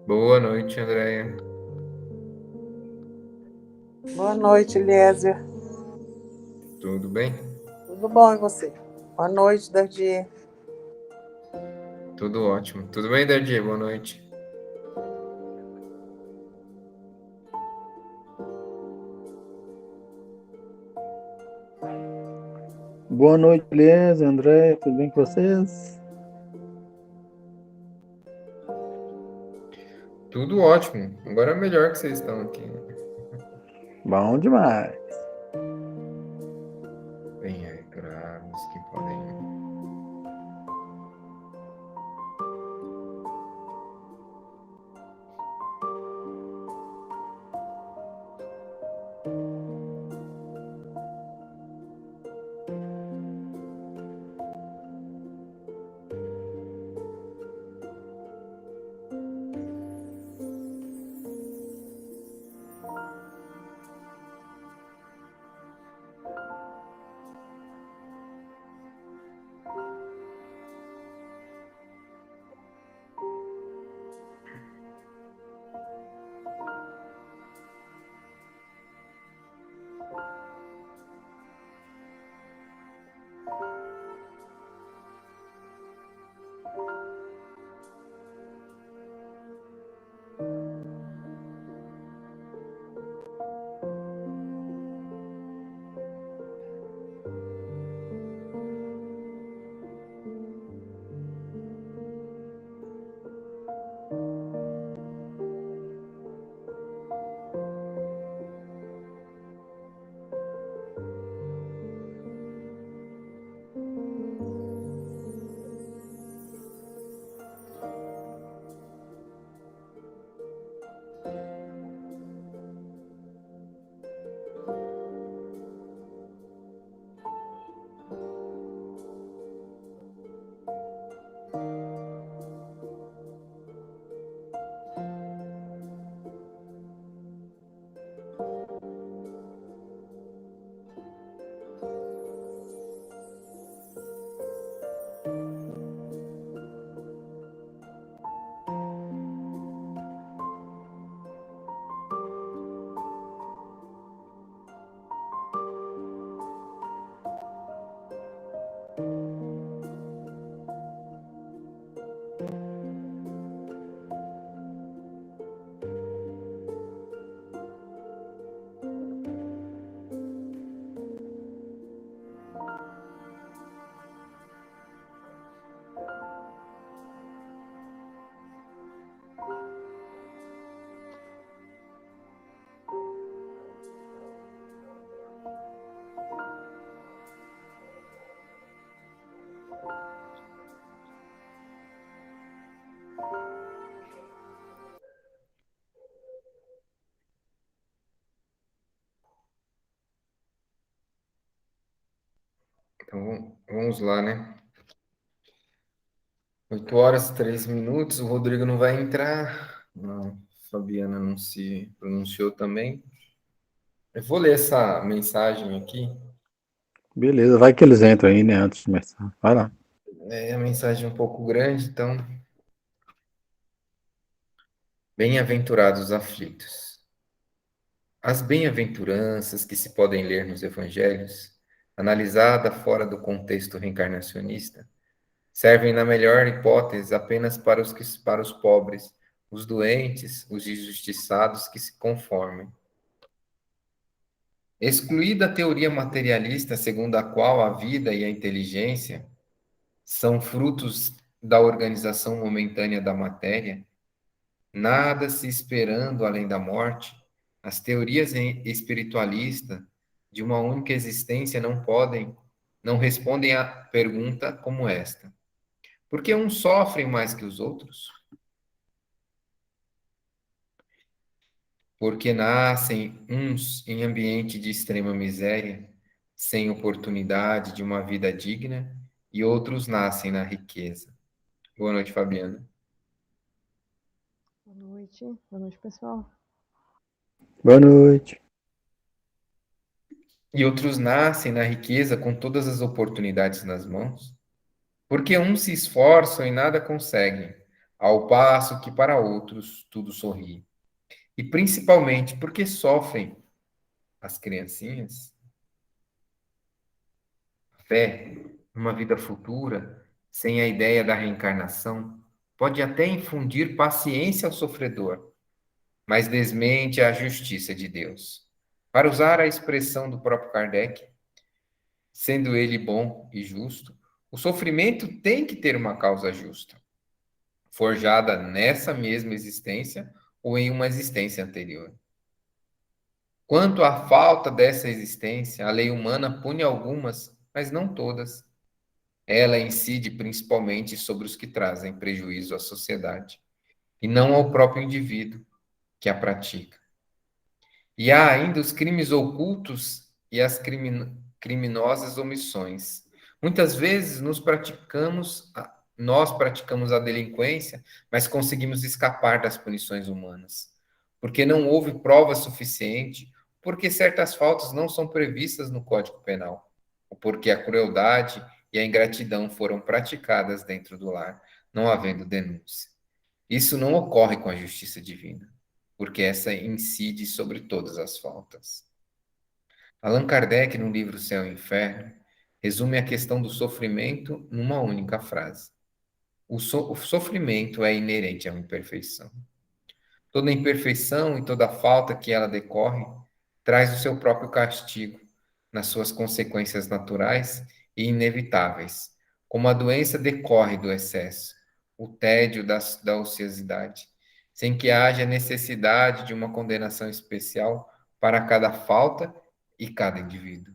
Boa noite, Andréia. Boa noite, Eliezer. Tudo bem? Tudo bom e você? Boa noite, Dardi. Tudo ótimo. Tudo bem, Dardi? Boa noite. Boa noite, beleza, André, tudo bem com vocês? Tudo ótimo. Agora é melhor que vocês estão aqui, né? Bom demais. Bem-aventurados que podem. Então, vamos lá, né? 8 horas e 3 minutos. O Rodrigo não vai entrar. A Fabiana não se pronunciou também. Eu vou ler essa mensagem aqui. Beleza, vai que eles entram aí, né, antes de começar. Vai lá. É a mensagem um pouco grande, então. Bem-aventurados os aflitos. As bem-aventuranças que se podem ler nos evangelhos, analisada fora do contexto reencarnacionista, servem na melhor hipótese apenas para os pobres, os doentes, os injustiçados que se conformem. Excluída a teoria materialista segundo a qual a vida e a inteligência são frutos da organização momentânea da matéria, nada se esperando além da morte, as teorias espiritualistas de uma única existência não respondem a pergunta como esta: por que uns sofrem mais que os outros? Porque nascem uns em ambiente de extrema miséria, sem oportunidade de uma vida digna, e outros nascem na riqueza. Boa noite, Fabiana. Boa noite, pessoal. Boa noite. E outros nascem na riqueza com todas as oportunidades nas mãos, porque uns se esforçam e nada conseguem, ao passo que para outros tudo sorri. E principalmente porque sofrem as criancinhas, a fé numa vida futura, sem a ideia da reencarnação, pode até infundir paciência ao sofredor, mas desmente a justiça de Deus. Para usar a expressão do próprio Kardec, sendo ele bom e justo, o sofrimento tem que ter uma causa justa, forjada nessa mesma existência ou em uma existência anterior. Quanto à falta dessa existência, a lei humana pune algumas, mas não todas. Ela incide principalmente sobre os que trazem prejuízo à sociedade, e não ao próprio indivíduo que a pratica. E há ainda os crimes ocultos e as criminosas omissões. Muitas vezes nós praticamos a delinquência, mas conseguimos escapar das punições humanas, porque não houve prova suficiente, porque certas faltas não são previstas no Código Penal, ou porque a crueldade e a ingratidão foram praticadas dentro do lar, não havendo denúncia. Isso não ocorre com a justiça divina, porque essa incide sobre todas as faltas. Allan Kardec, no livro Céu e Inferno, resume a questão do sofrimento numa única frase. O sofrimento é inerente à imperfeição. Toda imperfeição e toda falta que ela decorre traz o seu próprio castigo, nas suas consequências naturais e inevitáveis, como a doença decorre do excesso, o tédio da ociosidade, sem que haja necessidade de uma condenação especial para cada falta e cada indivíduo.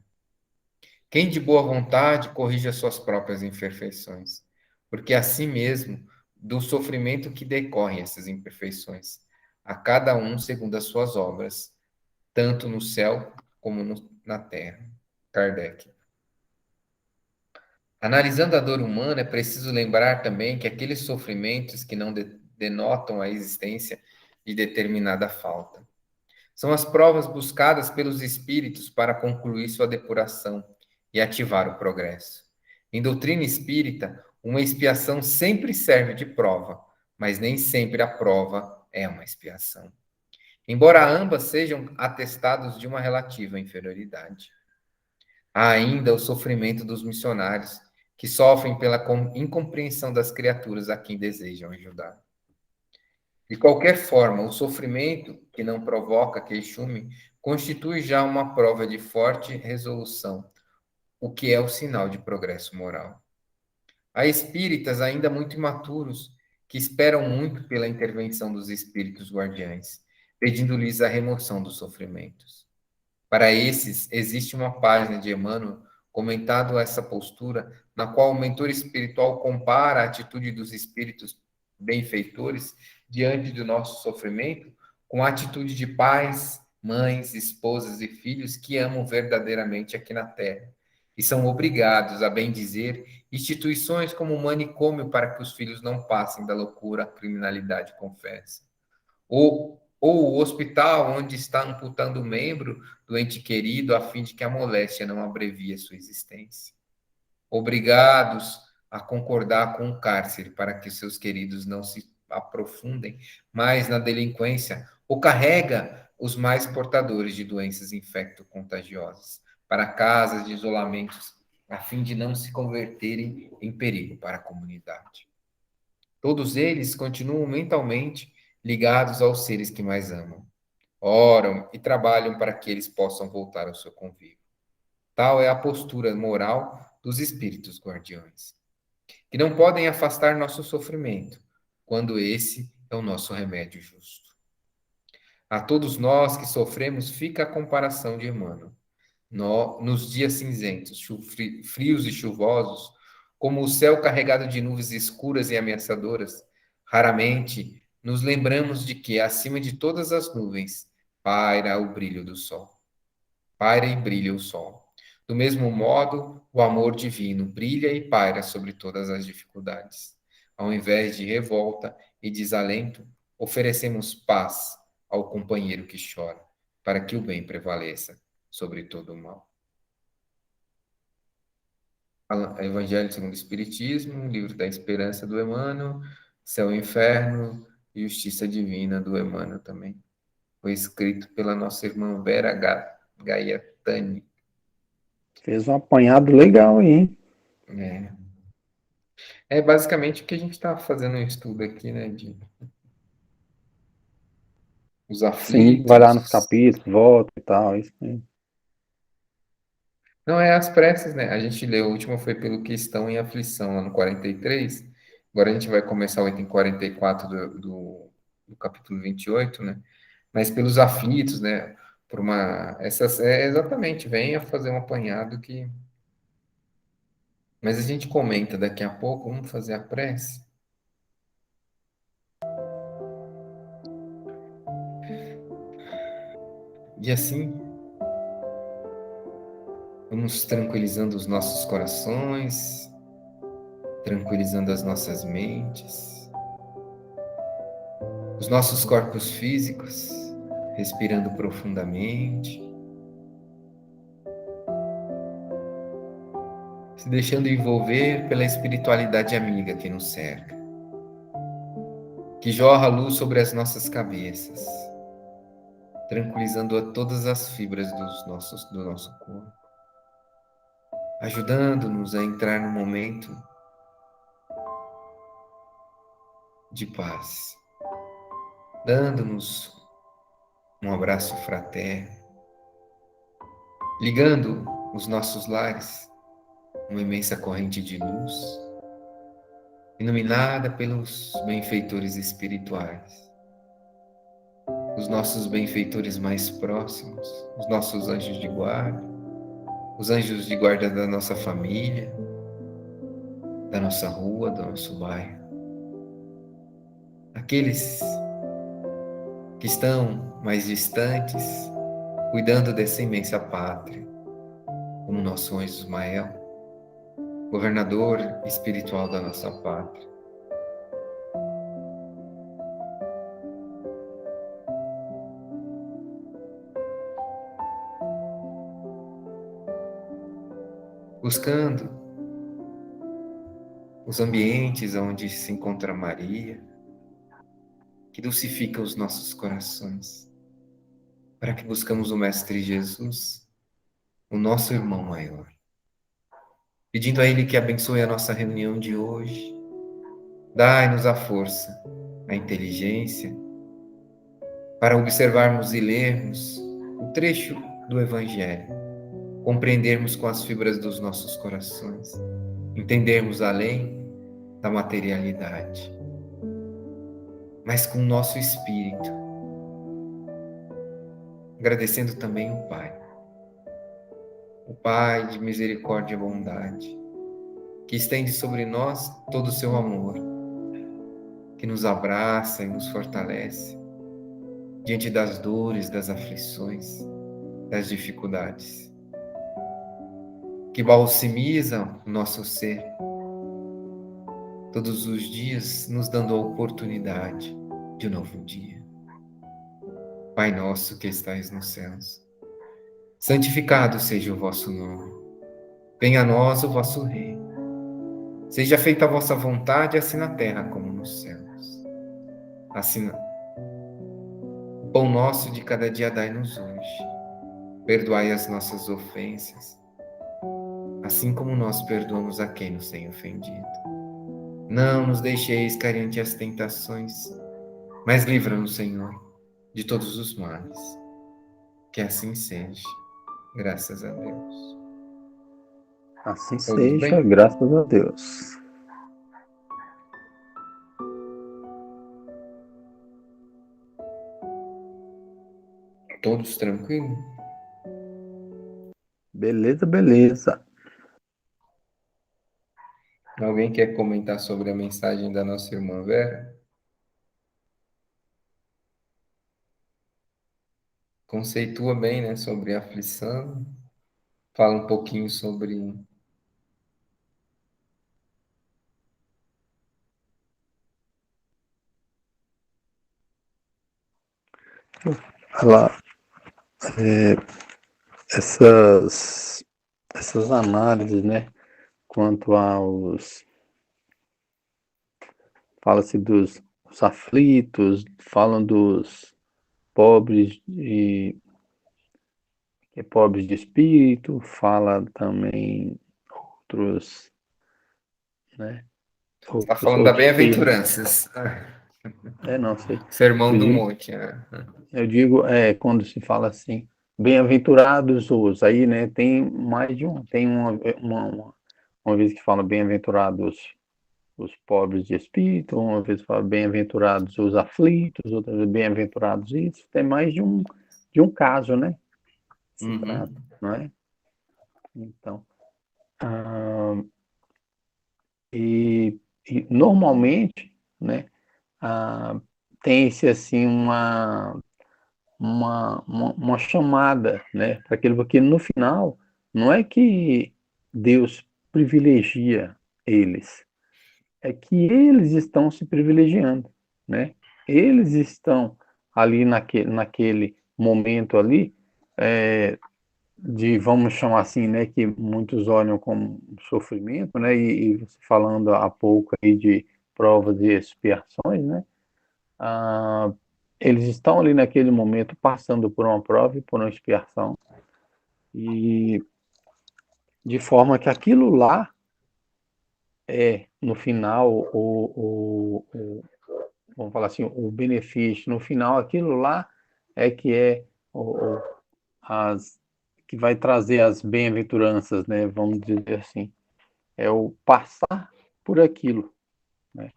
Quem de boa vontade corrige as suas próprias imperfeições, porque assim mesmo do sofrimento que decorrem essas imperfeições, a cada um segundo as suas obras, tanto no céu como na terra. Kardec. Analisando a dor humana, é preciso lembrar também que aqueles sofrimentos que não denotam a existência de determinada falta são as provas buscadas pelos espíritos para concluir sua depuração e ativar o progresso. Em doutrina espírita, uma expiação sempre serve de prova, mas nem sempre a prova é uma expiação. Embora ambas sejam atestados de uma relativa inferioridade. Há ainda o sofrimento dos missionários, que sofrem pela incompreensão das criaturas a quem desejam ajudar. De qualquer forma, o sofrimento que não provoca queixume constitui já uma prova de forte resolução, o que é o sinal de progresso moral. Há espíritas ainda muito imaturos que esperam muito pela intervenção dos espíritos guardiães, pedindo-lhes a remoção dos sofrimentos. Para esses, existe uma página de Emmanuel comentando essa postura, na qual o mentor espiritual compara a atitude dos espíritos benfeitores diante do nosso sofrimento com a atitude de pais, mães, esposas e filhos que amam verdadeiramente aqui na Terra e são obrigados, a bem dizer, instituições como o manicômio para que os filhos não passem da loucura à criminalidade confessa. Ou o hospital onde está amputando o membro do ente querido a fim de que a moléstia não abrevie a sua existência. Obrigados a concordar com o cárcere para que seus queridos não se aprofundem mais na delinquência, ou carrega os mais portadores de doenças infecto-contagiosas para casas de isolamentos, a fim de não se converterem em perigo para a comunidade. Todos eles continuam mentalmente ligados aos seres que mais amam, oram e trabalham para que eles possam voltar ao seu convívio. Tal é a postura moral dos espíritos guardiões, que não podem afastar nosso sofrimento, quando esse é o nosso remédio justo. A todos nós que sofremos fica a comparação de Emmanuel. Nos dias cinzentos, frios e chuvosos, como o céu carregado de nuvens escuras e ameaçadoras, raramente nos lembramos de que, acima de todas as nuvens, paira o brilho do sol. Paira e brilha o sol. Do mesmo modo, o amor divino brilha e paira sobre todas as dificuldades. Ao invés de revolta e desalento, oferecemos paz ao companheiro que chora, para que o bem prevaleça sobre todo o mal. Evangelho segundo o Espiritismo, livro da Esperança do Emmanuel, Céu e Inferno e Justiça Divina, do Emmanuel também. Foi escrito pela nossa irmã Vera Gaiatani. Fez um apanhado legal aí, hein? É basicamente o que a gente está fazendo um estudo aqui, né? De os Sim, vai lá nos aflitos. capítulos, volta e tal, isso aí. Não, é as preces, né? A gente leu, o último foi pelo que estão em aflição, lá no 43. Agora a gente vai começar o item 44 do capítulo 28, né? Mas pelos aflitos, né? Por uma. Essas, exatamente, venha fazer um apanhado que. Mas a gente comenta daqui a pouco, vamos fazer a prece. E assim, vamos tranquilizando os nossos corações, tranquilizando as nossas mentes, os nossos corpos físicos, respirando profundamente, se deixando envolver pela espiritualidade amiga que nos cerca, que jorra luz sobre as nossas cabeças, tranquilizando a todas as fibras do nosso corpo, ajudando-nos a entrar no momento de paz, dando-nos um abraço fraterno, ligando os nossos lares uma imensa corrente de luz, iluminada pelos benfeitores espirituais, os nossos benfeitores mais próximos, os nossos anjos de guarda, os anjos de guarda da nossa família, da nossa rua, do nosso bairro, aqueles que estão mais distantes, cuidando dessa imensa pátria, como nosso anjo Ismael, governador espiritual da nossa pátria. Buscando os ambientes onde se encontra Maria, que dulcifica os nossos corações, para que buscamos o Mestre Jesus, o nosso irmão maior, pedindo a Ele que abençoe a nossa reunião de hoje, dai-nos a força, a inteligência, para observarmos e lermos o trecho do Evangelho, compreendermos com as fibras dos nossos corações, entendermos além da materialidade, mas com o nosso espírito, agradecendo também o Pai de misericórdia e bondade, que estende sobre nós todo o seu amor, que nos abraça e nos fortalece diante das dores, das aflições, das dificuldades, que balsamiza o nosso ser todos os dias, nos dando a oportunidade de um novo dia. Pai nosso que estais nos céus, santificado seja o vosso nome. Venha a nós o vosso reino. Seja feita a vossa vontade, assim na terra como nos céus. Assim, o pão nosso de cada dia dai-nos hoje. Perdoai as nossas ofensas, assim como nós perdoamos a quem nos tem ofendido. Não nos deixeis cair ante as tentações, mas livra-nos, Senhor, de todos os males. Que assim seja. Graças a Deus. Assim Todos seja, bem? graças a Deus. Todos tranquilos? Beleza, beleza. Alguém quer comentar sobre a mensagem da nossa irmã Vera? Conceitua bem, né, sobre a aflição. Fala um pouquinho sobre Ela, essas, essas análises, né, quanto aos fala-se dos os aflitos, falam dos pobres pobres de espírito, fala também outros, né? Está Outros, falando da outros termos. bem-aventuranças. Não sei. Sermão Eu do digo, Monte. eu digo, quando se fala assim, bem-aventurados os, aí, né, tem mais de um, tem uma vez que fala bem-aventurados os pobres de espírito, uma vez fala bem-aventurados os aflitos, outra vez bem-aventurados isso, tem mais de um caso, né, se trata, Uhum. não é? Então, ah, e normalmente, né, ah, tem-se assim uma chamada, né, para aquilo, porque no final não é que Deus privilegia eles, é que eles estão se privilegiando, né? Eles estão ali naquele momento ali, de, vamos chamar assim, né, que muitos olham como sofrimento, né, e você falando há pouco aí de provas e expiações, né, ah, eles estão ali naquele momento passando por uma prova e por uma expiação, e de forma que aquilo lá no final, vamos falar assim, o benefício, no final, aquilo lá que é o, as, que vai trazer as bem-aventuranças, né, vamos dizer assim, é o passar por aquilo, né?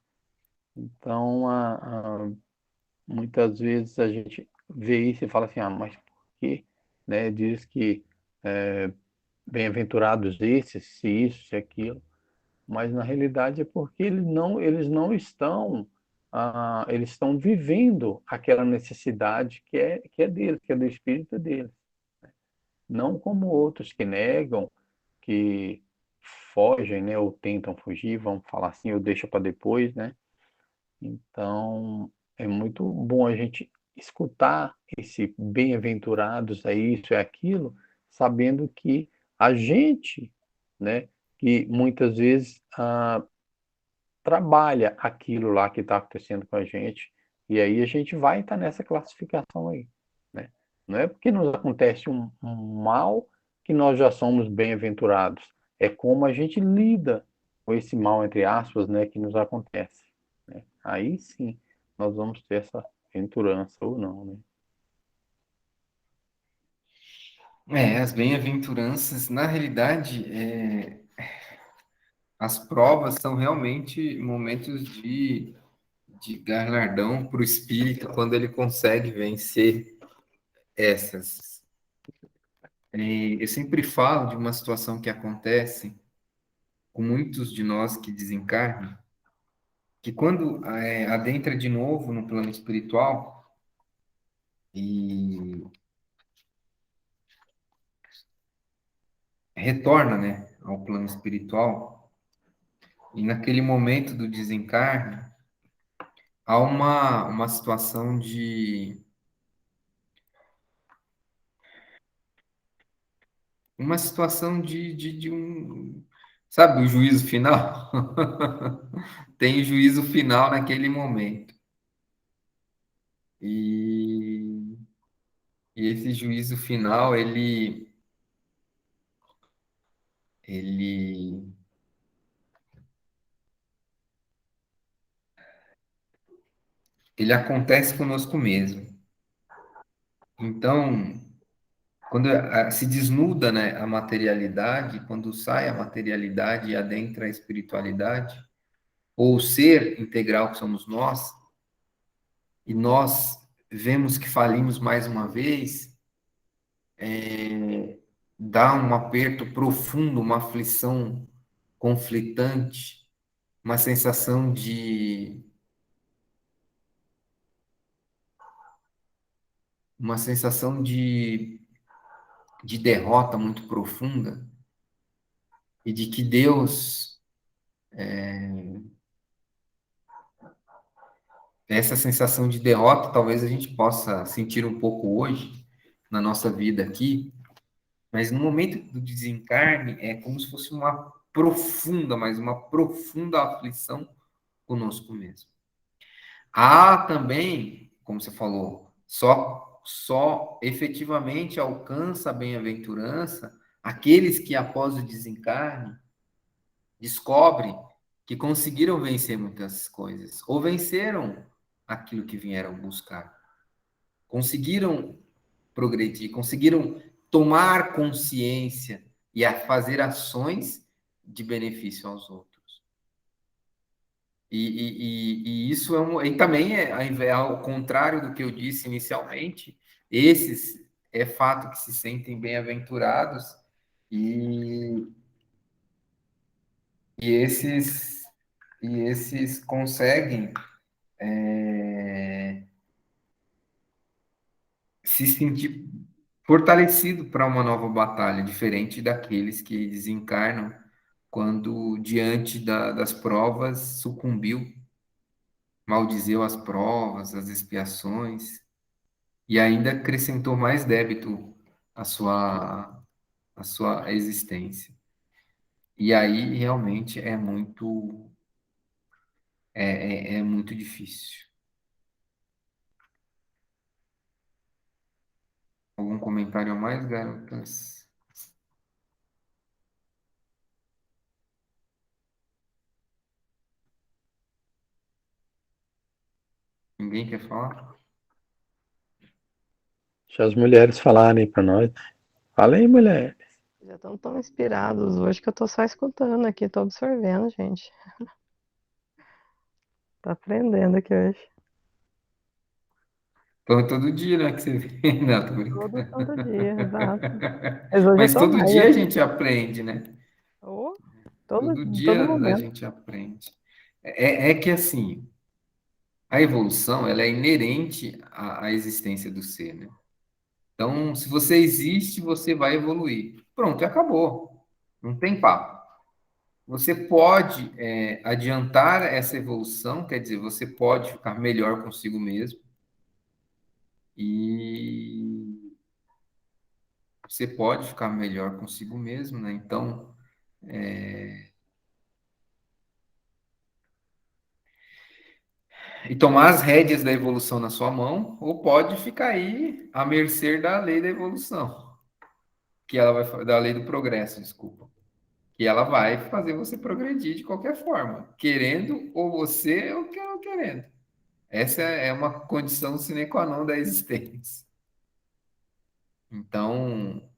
Então, muitas vezes a gente vê isso e fala assim, mas por quê? Né? Diz que bem-aventurados esses, se isso, se aquilo, mas na realidade é porque eles não estão, eles estão vivendo aquela necessidade que é deles, que é do espírito deles, não como outros que negam, que fogem, né, ou tentam fugir, vamos falar assim, ou deixa para depois, né? Então, é muito bom a gente escutar esse bem-aventurados, é isso, é aquilo, sabendo que a gente, né, que muitas vezes trabalha aquilo lá que está acontecendo com a gente, e aí a gente vai estar nessa classificação aí, né? Não é porque nos acontece um mal que nós já somos bem-aventurados, é como a gente lida com esse mal, entre aspas, né, que nos acontece, né? Aí sim nós vamos ter essa aventurança ou não, né? As bem-aventuranças, na realidade, as provas são realmente momentos de galardão para o espírito quando ele consegue vencer essas. E eu sempre falo de uma situação que acontece com muitos de nós que desencarnam, que quando adentra de novo no plano espiritual e retorna, né, ao plano espiritual, e naquele momento do desencarne, há uma situação de um, sabe, o juízo final? Tem o juízo final naquele momento. E, e esse juízo final, ele, ele acontece conosco mesmo. Então, quando se desnuda, né, a materialidade, quando sai a materialidade e adentra a espiritualidade, ou o ser integral que somos nós, e nós vemos que falimos mais uma vez, dá um aperto profundo, uma aflição conflitante, uma sensação de derrota muito profunda e de que Deus, essa sensação de derrota, talvez a gente possa sentir um pouco hoje na nossa vida aqui, mas no momento do desencarne é como se fosse uma profunda, mas uma profunda aflição conosco mesmo. Há também, como você falou, só efetivamente alcança a bem-aventurança aqueles que, após o desencarne, descobrem que conseguiram vencer muitas coisas, ou venceram aquilo que vieram buscar, conseguiram progredir, conseguiram tomar consciência e a fazer ações de benefício aos outros. E isso e também ao contrário do que eu disse inicialmente, esses é fato que se sentem bem-aventurados e, e esses conseguem se sentir fortalecido para uma nova batalha, diferente daqueles que desencarnam quando diante das provas sucumbiu, maldizeu as provas, as expiações e ainda acrescentou mais débito à sua existência. E aí realmente é muito difícil. Algum comentário a mais, garotas? Ninguém quer falar? Deixa as mulheres falarem para nós. Fala aí, mulher. Já estão tão inspirados hoje que eu tô só escutando aqui, tô absorvendo, gente. Tô aprendendo aqui hoje. Todo dia, né, que você vê. Não, tô Todo brincando. santo dia, exato. Mas hoje eu Mas tô todo mais, dia a assim. gente aprende, né? Oh, Todo todo dia a momento. gente aprende. É que assim, a evolução ela é inerente à existência do ser, né? Então, se você existe, você vai evoluir. Pronto, e acabou. Não tem papo. Você pode adiantar essa evolução, quer dizer, você pode ficar melhor consigo mesmo e você pode ficar melhor consigo mesmo, né? Então, e tomar as rédeas da evolução na sua mão, ou pode ficar aí à mercê da lei da evolução, que ela vai da lei do progresso, desculpa, que ela vai fazer você progredir de qualquer forma, querendo ou você ou que não querendo. Essa é uma condição sine qua non da existência. Então,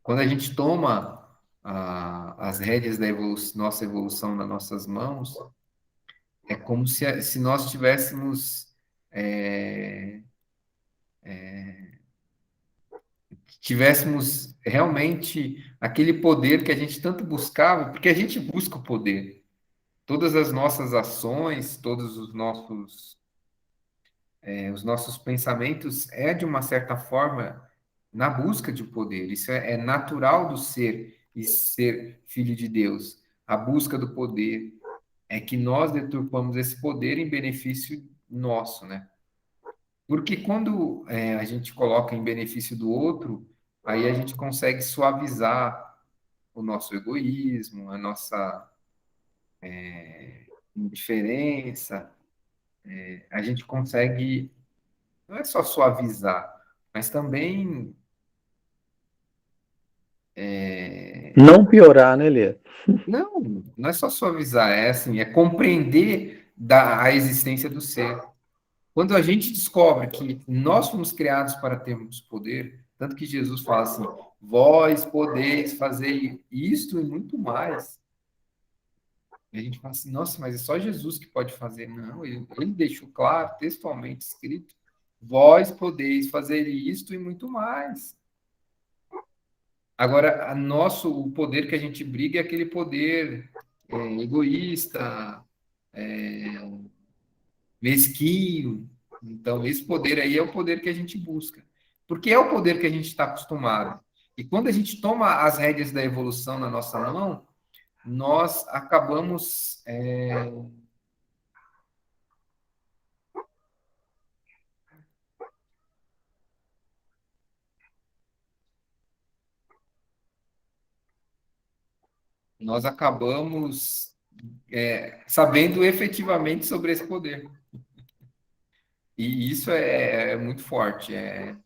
quando a gente toma as rédeas da nossa evolução nas nossas mãos, é como se nós é, tivéssemos realmente aquele poder que a gente tanto buscava, porque a gente busca o poder. Todas as nossas ações, todos os nossos pensamentos é de uma certa forma na busca de poder. Isso é natural do ser e ser filho de Deus. A busca do poder é que nós deturpamos esse poder em benefício nosso, né? Porque quando a gente coloca em benefício do outro, aí a gente consegue suavizar o nosso egoísmo, a nossa indiferença, a gente consegue, não é só suavizar, mas também, Não piorar, né, Lê? não é só suavizar, é assim, é compreender a existência do ser. Quando a gente descobre que nós fomos criados para termos poder, tanto que Jesus fala assim, vós podeis fazer isto e muito mais. E a gente fala assim, nossa, mas é só Jesus que pode fazer. Não, ele deixou claro, textualmente escrito, vós podeis fazer isto e muito mais. Agora, o poder que a gente briga é aquele poder egoísta, mesquinho. Então, esse poder aí é o poder que a gente busca. Porque é o poder que a gente está acostumado. E quando a gente toma as rédeas da evolução na nossa mão, nós acabamos. Nós acabamos sabendo efetivamente sobre esse poder. E isso é muito forte, é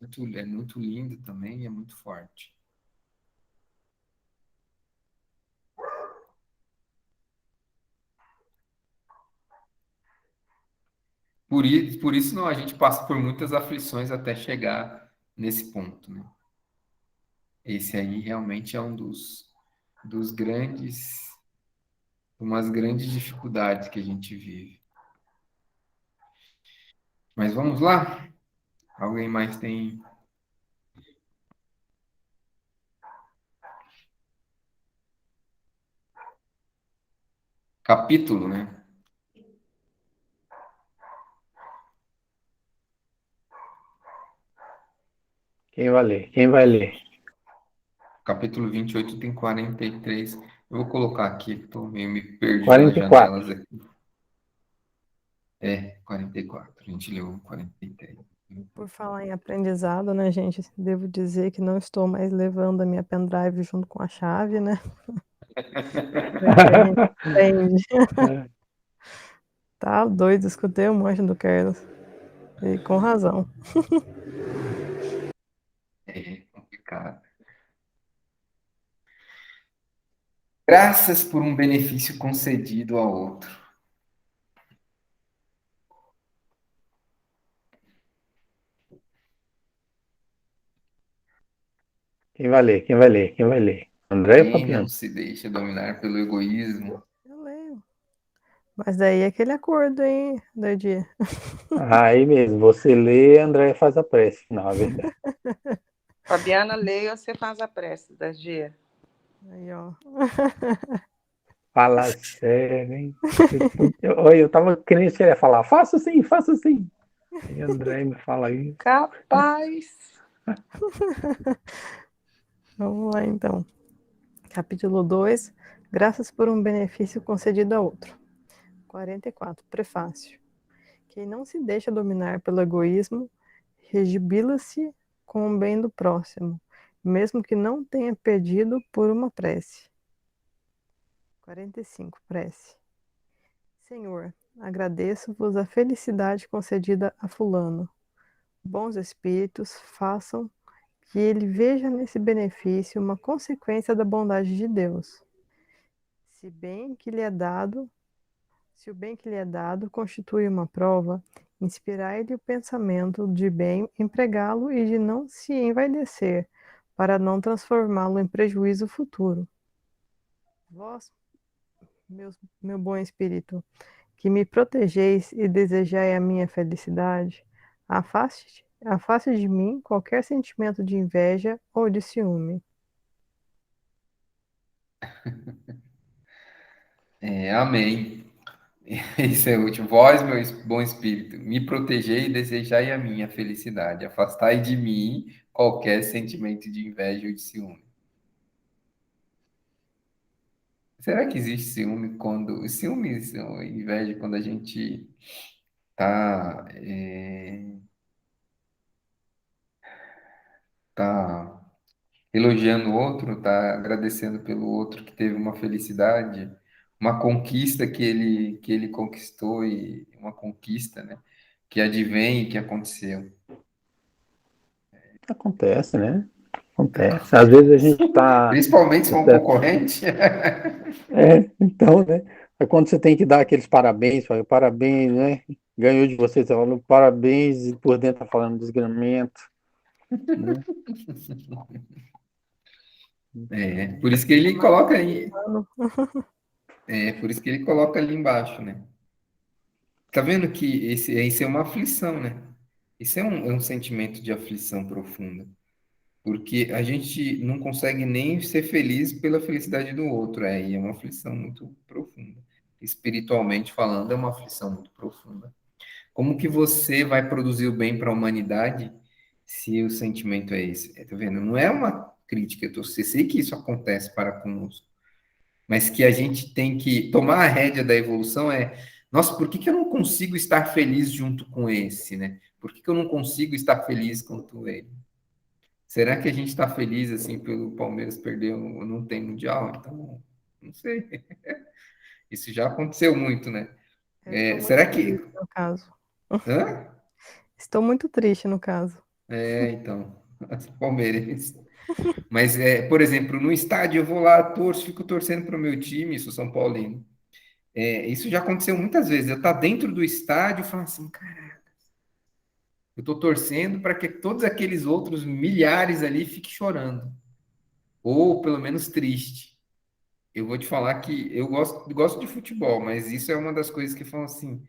muito lindo também, é muito forte. Por isso não, a gente passa por muitas aflições até chegar nesse ponto, né? Esse aí realmente é um dos grandes, umas grandes dificuldades que a gente vive. Mas vamos lá? Alguém mais tem capítulo, né? Quem vai ler? Quem vai ler? Capítulo 28 tem 43. Eu vou colocar aqui, estou meio me perdido nas 44. janelas aqui. 44. A gente leu 43. Por falar em aprendizado, né, gente? Devo dizer que não estou mais levando a minha pendrive junto com a chave, né? Porque a gente aprende. Tá doido, escutei um monte do Carlos. E com razão. É complicado. Graças por um benefício concedido ao outro. Quem vai ler? Quem vai ler? Quem vai ler? André ou Quem não Fabiano? se deixa dominar pelo egoísmo. Eu leio. Mas daí é aquele acordo, hein, Dardia? Aí mesmo, você lê, André faz a prece. Não, é verdade. Fabiana, leia, você faz a prece das dias. Aí, ó. Fala sério, hein? Olha, eu tava querendo que ele ia falar, faça assim, faça assim. E André me fala isso. Capaz. Vamos lá, então. Capítulo 2. Graças por um benefício concedido a outro. 44. Prefácio. Quem não se deixa dominar pelo egoísmo, regibila-se com o bem do próximo, mesmo que não tenha pedido por uma prece. 45. Prece. Senhor, agradeço-vos a felicidade concedida a fulano. Bons espíritos, façam que ele veja nesse benefício uma consequência da bondade de Deus. Se bem que lhe é dado, se o bem que lhe é dado constitui uma prova, inspirai-lhe o pensamento de bem empregá-lo e de não se envaidecer, para não transformá-lo em prejuízo futuro. Vós, meu bom espírito, que me protegeis e desejai a minha felicidade, afaste de mim qualquer sentimento de inveja ou de ciúme. Amém. Esse é o último. Vós, meu bom espírito, me protegei e desejai a minha felicidade. Afastai de mim qualquer sentimento de inveja ou de ciúme. Será que existe ciúme quando. Ciúme ou inveja quando a gente tá, tá elogiando o outro, tá agradecendo pelo outro que teve uma felicidade, uma conquista que ele conquistou e uma conquista, né? Que advém e que aconteceu. Acontece, né? Acontece. Às vezes a gente tá. Principalmente se for um concorrente. Então, né? É quando você tem que dar aqueles parabéns, fala, parabéns, né? Ganhou de você, você fala parabéns, e por dentro tá falando desgramento, né? Por isso que ele coloca aí. Por isso que ele coloca ali embaixo, né? Tá vendo que esse é uma aflição, né? Isso é um sentimento de aflição profunda. Porque a gente não consegue nem ser feliz pela felicidade do outro. E é uma aflição muito profunda. Espiritualmente falando, é uma aflição muito profunda. Como que você vai produzir o bem para a humanidade se o sentimento é esse? Tá vendo? Não é uma crítica, eu sei que isso acontece para conosco, mas que a gente tem que tomar a rédea da evolução nossa, por que que eu não consigo estar feliz junto com esse, né? Por que que eu não consigo estar feliz quanto ele? Será que a gente está feliz assim pelo Palmeiras perder ou não tem mundial? Então, não sei. Isso já aconteceu muito, né? Eu estou muito Será que... triste no caso. Hã? Estou muito triste no caso. Então, palmeirense. Mas, por exemplo, no estádio eu vou lá, torço, fico torcendo para o meu time, sou São Paulino. Isso já aconteceu muitas vezes. Eu estar dentro do estádio e falar assim, cara, eu estou torcendo para que todos aqueles outros milhares ali fiquem chorando. Ou pelo menos triste. Eu vou te falar que eu gosto de futebol, mas isso é uma das coisas que falam assim,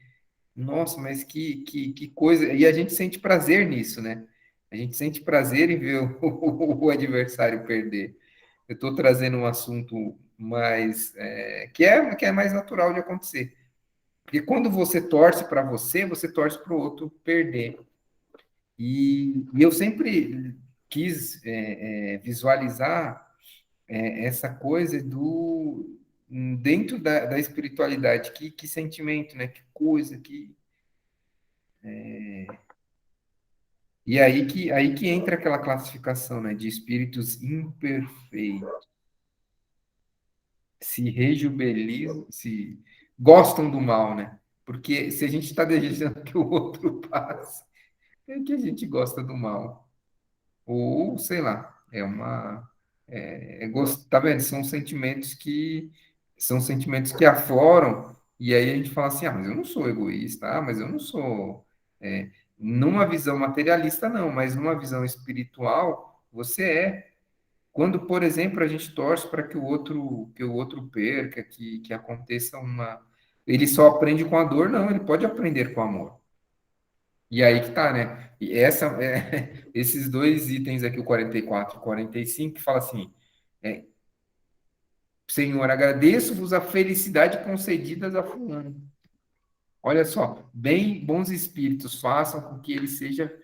nossa, mas que coisa. E a gente sente prazer nisso, né? A gente sente prazer em ver o adversário perder. Eu estou trazendo um assunto mais que é mais natural de acontecer. Porque quando você torce para você, você torce para o outro perder. E eu sempre quis visualizar essa coisa do dentro da espiritualidade, que sentimento, né? Que coisa, que e aí que entra aquela classificação, né, de espíritos imperfeitos, se rejubilizam, se gostam do mal, né? Porque se a gente está desejando que o outro passe, é que a gente gosta do mal. Ou, sei lá, tá vendo? São sentimentos que afloram, e aí a gente fala assim, mas eu não sou egoísta, mas eu não sou. é, Numa visão materialista, não, mas numa visão espiritual, você é. Quando, por exemplo, a gente torce para que o outro perca, que aconteça uma. Ele só aprende com a dor, não, ele pode aprender com amor. E aí que tá, né? E esses dois itens aqui, o 44 e o 45, que fala assim: é, Senhor, agradeço-vos a felicidade concedidas a fulano. Olha só, bem bons espíritos façam com que ele seja,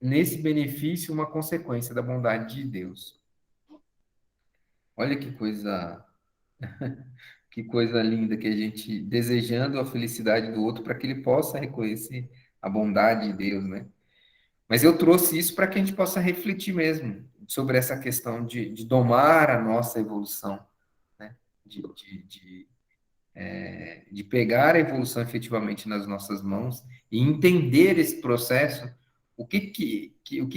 nesse benefício, uma consequência da bondade de Deus. Olha que coisa linda que a gente desejando a felicidade do outro para que ele possa reconhecer a bondade de Deus, né? Mas eu trouxe isso para que a gente possa refletir mesmo sobre essa questão de domar a nossa evolução, né? De pegar a evolução efetivamente nas nossas mãos e entender esse processo, o que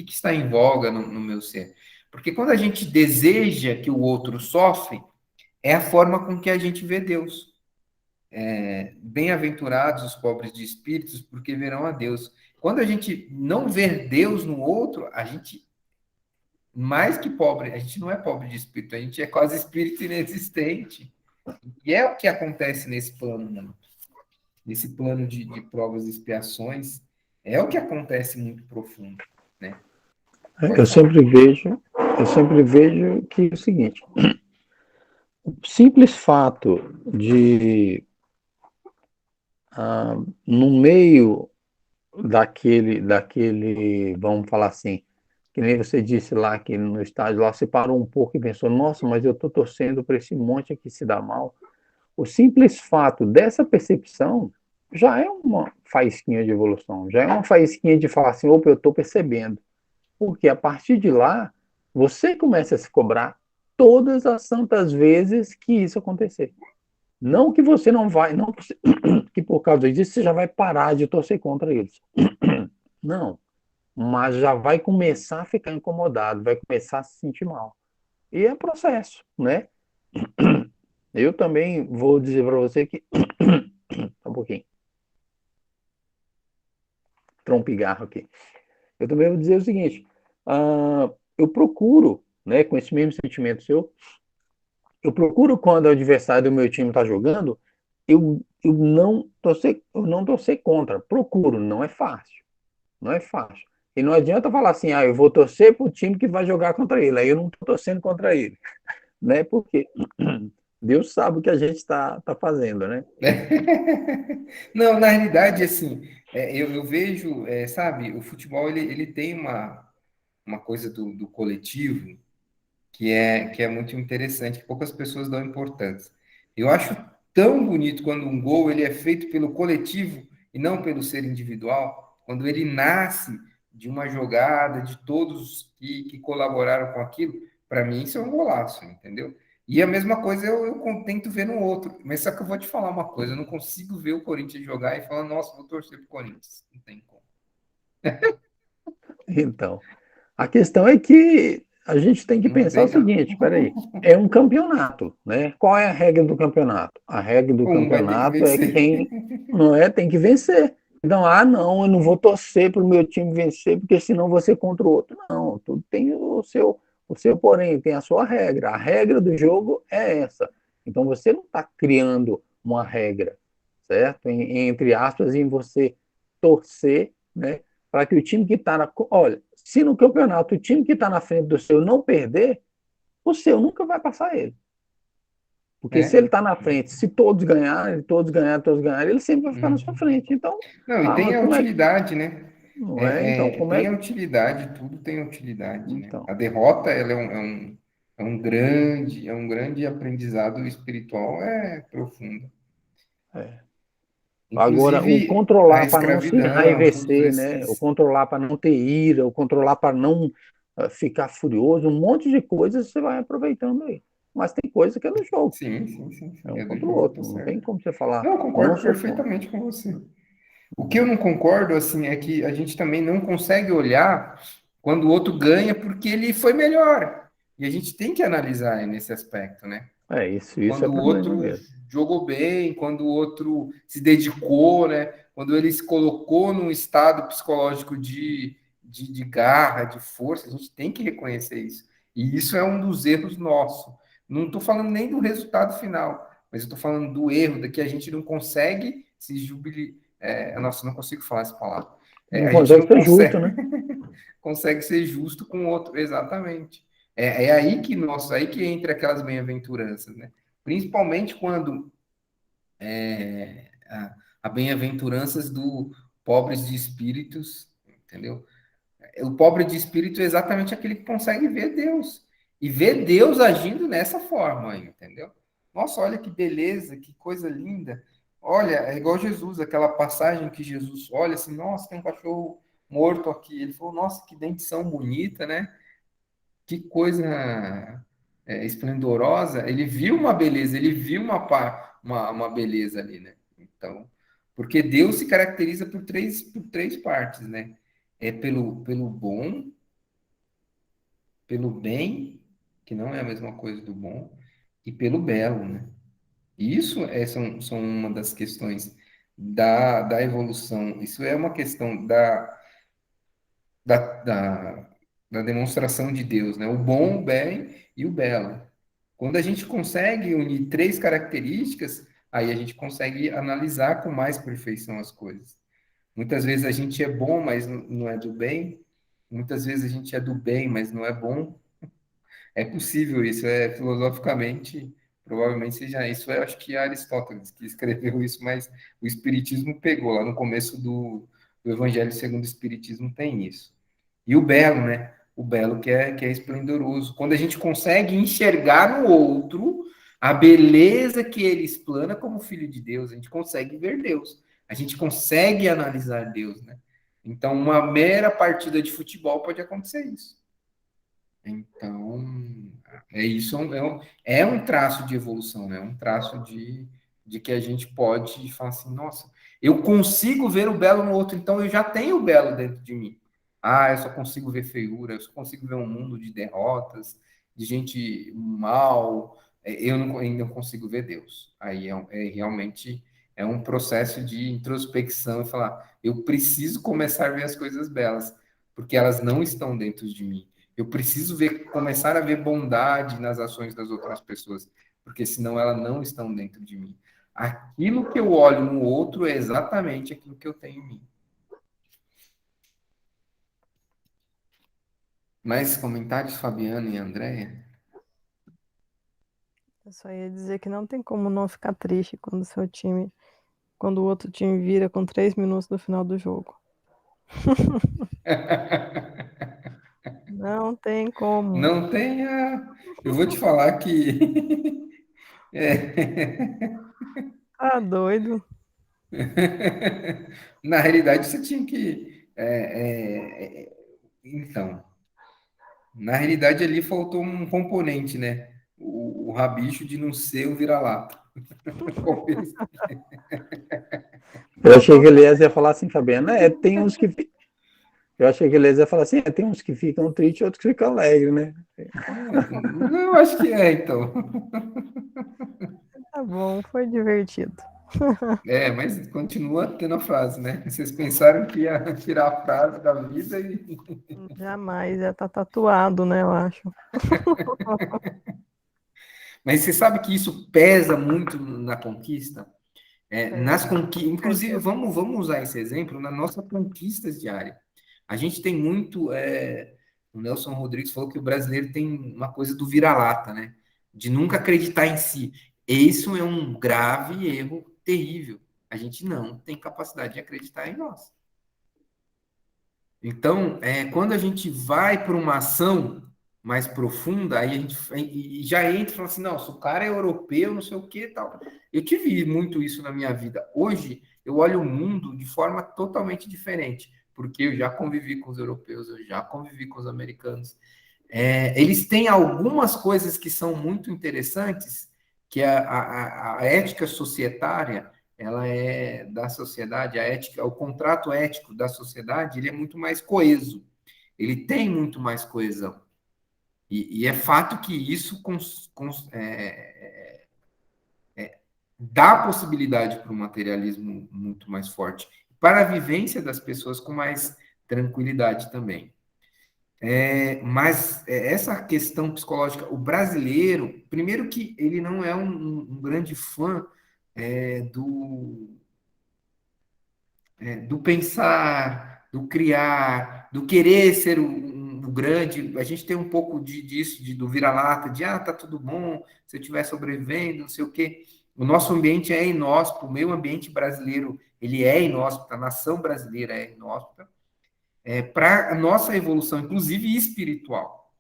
está em voga no meu ser. Porque quando a gente deseja que o outro sofre, é a forma com que a gente vê Deus. Bem-aventurados os pobres de espíritos, porque verão a Deus. Quando a gente não vê Deus no outro, a gente, mais que pobre, a gente não é pobre de espírito, a gente é quase espírito inexistente. E é o que acontece nesse plano, né? Nesse plano de provas e expiações, é o que acontece muito profundo, né? Pode Eu falar. sempre vejo, eu sempre vejo que é o seguinte, o simples fato de, no meio daquele, vamos falar assim, que nem você disse lá, que no estádio lá você parou um pouco e pensou, nossa, mas eu estou torcendo para esse monte aqui se dar mal. O simples fato dessa percepção já é uma faísquinha de evolução, já é uma faísquinha de falar assim, opa, eu estou percebendo. Porque a partir de lá, você começa a se cobrar todas as santas vezes que isso acontecer. Não que você não vai, não que por causa disso você já vai parar de torcer contra eles. Não, mas já vai começar a ficar incomodado, vai começar a se sentir mal. E é processo, né? Eu também vou dizer para você que. Um pouquinho. Trompigarro aqui. Eu também vou dizer o seguinte: eu procuro, né, com esse mesmo sentimento seu, eu procuro quando o adversário do meu time está jogando, eu não torcer contra. Procuro, não é fácil. Não é fácil. E não adianta falar assim, eu vou torcer para o time que vai jogar contra ele. Aí eu não estou torcendo contra ele. Né? Porque Deus sabe o que a gente está fazendo, né? Não, na realidade, assim, eu vejo, sabe, o futebol ele tem uma coisa do coletivo que é muito interessante, que poucas pessoas dão importância. Eu acho tão bonito quando um gol ele é feito pelo coletivo e não pelo ser individual, quando ele nasce de uma jogada de todos que colaboraram com aquilo. Para mim, isso é um golaço, entendeu? E a mesma coisa eu tento ver no outro. Mas só que eu vou te falar uma coisa, eu não consigo ver o Corinthians jogar e falar, nossa, vou torcer pro Corinthians. Não tem como. Então, a questão é que a gente tem que Não pensar o tem, não. seguinte, peraí, é um campeonato, né? Qual é a regra do campeonato? A regra do Um vai ter que campeonato é vencer. quem não é tem que vencer. Então, não, eu não vou torcer para o meu time vencer, porque senão você contra o outro. Não, tudo tem o seu porém, tem a sua regra. A regra do jogo é essa. Então, você não está criando uma regra, certo? Entre aspas, em você torcer, né? Para que o time que está na. Olha, se no campeonato o time que está na frente do seu não perder, o seu nunca vai passar ele. Porque se ele É. está na frente, se todos ganharem, todos ganharem, todos ganharem, ele sempre vai ficar na sua Uhum. frente. Então, Não, e tem a como é que. utilidade, né? Não é? Então, como Tem é. a utilidade, tudo tem utilidade, né? Então, A derrota, ela é um grande aprendizado espiritual, é profundo. é. Agora, o Inclusive, a controlar para não se escravidão, todos enraivecer, né? O esses. controlar para não ter ira, o controlar para não ficar furioso, um monte de coisas você vai aproveitando aí. Mas tem coisa que é no jogo, Sim, sim, sim, é sim, um é do contra o jogo, tá outro. Não tem certo. como você falar, Não, eu não concordo sou contra. perfeitamente com você. O que eu não concordo, assim, é que a gente também não consegue olhar quando o outro ganha porque ele foi melhor. E a gente tem que analisar nesse aspecto, né? Isso é Quando o problema outro mesmo. jogou bem, quando o outro se dedicou, né? Quando ele se colocou num estado psicológico de garra, de força, a gente tem que reconhecer isso. E isso é um dos erros nossos. Não estou falando nem do resultado final, mas estou falando do erro, da que a gente não consegue se jubilar. Nossa, não consigo falar essa palavra. Não A gente consegue não ser justo, né? consegue ser justo com o outro, exatamente. É aí que nossa, aí que entra aquelas bem-aventuranças, né? Principalmente quando a bem-aventuranças do pobres de espíritos, entendeu? O pobre de espírito é exatamente aquele que consegue ver Deus e ver Deus agindo nessa forma, entendeu? Nossa, olha que beleza, que coisa linda. Olha, é igual Jesus, aquela passagem que Jesus olha assim, nossa, tem um cachorro morto aqui. Ele falou, nossa, que dentição bonita, né? Que coisa esplendorosa. Ele viu uma beleza, ele viu uma beleza ali, né? Então, porque Deus se caracteriza por três partes, né? É pelo bom, pelo bem, que não é a mesma coisa do bom, e pelo belo, né? E isso são uma das questões da evolução. Isso é uma questão da, da, da demonstração de Deus, né? O bom, o bem e o belo. Quando a gente consegue unir três características, aí a gente consegue analisar com mais perfeição as coisas. Muitas vezes a gente é bom, mas não é do bem. Muitas vezes a gente é do bem, mas não é bom. É possível isso, filosoficamente, provavelmente seja isso. Eu acho que é Aristóteles que escreveu isso, mas o Espiritismo pegou lá no começo do Evangelho segundo o Espiritismo tem isso. E o belo, né? O belo que é esplendoroso. Quando a gente consegue enxergar no outro a beleza que ele explana como filho de Deus, a gente consegue ver Deus. A gente consegue analisar Deus, né? Então, uma mera partida de futebol pode acontecer isso. Então, isso é um traço de evolução, né? É um traço de que a gente pode falar assim, nossa, eu consigo ver o belo no outro, então eu já tenho o belo dentro de mim. Ah, eu só consigo ver feiura, eu só consigo ver um mundo de derrotas, de gente mal, eu ainda não consigo ver Deus. Aí realmente é um processo de introspecção e falar, eu preciso começar a ver as coisas belas, porque elas não estão dentro de mim. Eu preciso começar a ver bondade nas ações das outras pessoas, porque senão elas não estão dentro de mim. Aquilo que eu olho no outro é exatamente aquilo que eu tenho em mim. Mais comentários, Fabiano e Andréia? Eu só ia dizer que não tem como não ficar triste quando o outro time vira com 3 minutos do final do jogo. Não tem como. Não tenha. Eu vou te falar que. Tá doido. Na realidade, você tinha que. Então, na realidade, ali faltou um componente, né? o rabicho de não ser um vira-lata. Eu achei que ele ia falar assim, Fabiano, tem uns que... Eu achei que ele ia falar assim, tem uns que ficam tristes e outros que ficam alegres, né? Não, acho que então. Tá bom, foi divertido. Mas continua tendo a frase, né? Vocês pensaram que ia tirar a frase da vida e... Jamais, já tá tatuado, né, eu acho. Mas você sabe que isso pesa muito na conquista? Nas conquistas, inclusive, Certeza. vamos usar esse exemplo nas nossas conquistas diárias. A gente tem muito. O Nelson Rodrigues falou que o brasileiro tem uma coisa do vira-lata, né? De nunca acreditar em si. Isso é um grave erro terrível. A gente não tem capacidade de acreditar em nós. Então, quando a gente vai para uma ação mais profunda, aí a gente já entra e fala assim, não, se o cara é europeu, não sei o que tal. Eu tive muito isso na minha vida. Hoje, eu olho o mundo de forma totalmente diferente, porque eu já convivi com os europeus, eu já convivi com os americanos. Eles têm algumas coisas que são muito interessantes, que a ética societária, ela é da sociedade, a ética, o contrato ético da sociedade, ele é muito mais coeso, ele tem muito mais coesão. E é fato que isso dá possibilidade para o materialismo muito mais forte, para a vivência das pessoas com mais tranquilidade também. Mas essa questão psicológica, o brasileiro, primeiro que ele não é um grande fã do pensar, do criar, do querer ser o grande. A gente tem um pouco disso, do vira-lata, tá tudo bom, se eu estiver sobrevivendo, não sei o quê. O nosso ambiente é inóspito, o meio ambiente brasileiro, ele é inóspito, a nação brasileira é inóspita, para a nossa evolução, inclusive espiritual.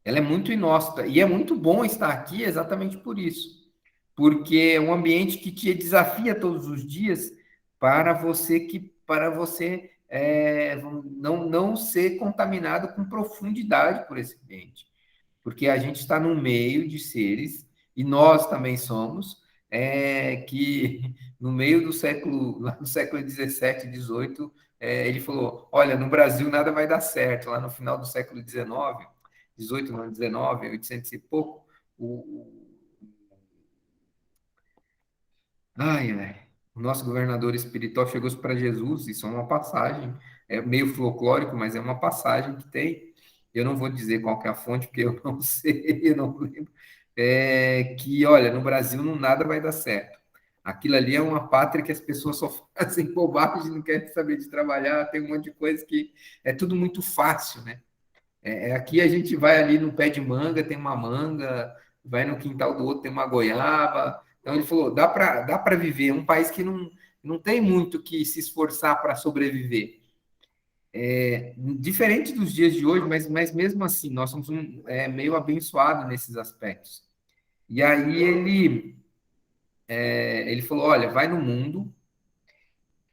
Ela é muito inóspita, e é muito bom estar aqui exatamente por isso, porque é um ambiente que te desafia todos os dias para você não ser contaminado com profundidade por esse ambiente, porque a gente está no meio de seres e nós também somos que no meio do século, lá no século 17, 18, ele falou: olha, no Brasil nada vai dar certo. Lá no final do século 19, 18, não, 19, 800 e pouco, o nosso governador espiritual chegou para Jesus, isso é uma passagem, é meio folclórico, mas é uma passagem que tem, eu não vou dizer qual que é a fonte, porque eu não sei, eu não lembro, que, olha, no Brasil não nada vai dar certo. Aquilo ali é uma pátria que as pessoas só fazem bobagem, não querem saber de trabalhar, tem um monte de coisa que é tudo muito fácil, né? Aqui a gente vai ali no pé de manga, tem uma manga, vai no quintal do outro, tem uma goiaba. Então ele falou: dá para viver. É um país que não tem muito que se esforçar para sobreviver. Diferente dos dias de hoje, mas mesmo assim, nós somos meio abençoados nesses aspectos. E aí ele falou: olha, vai no mundo,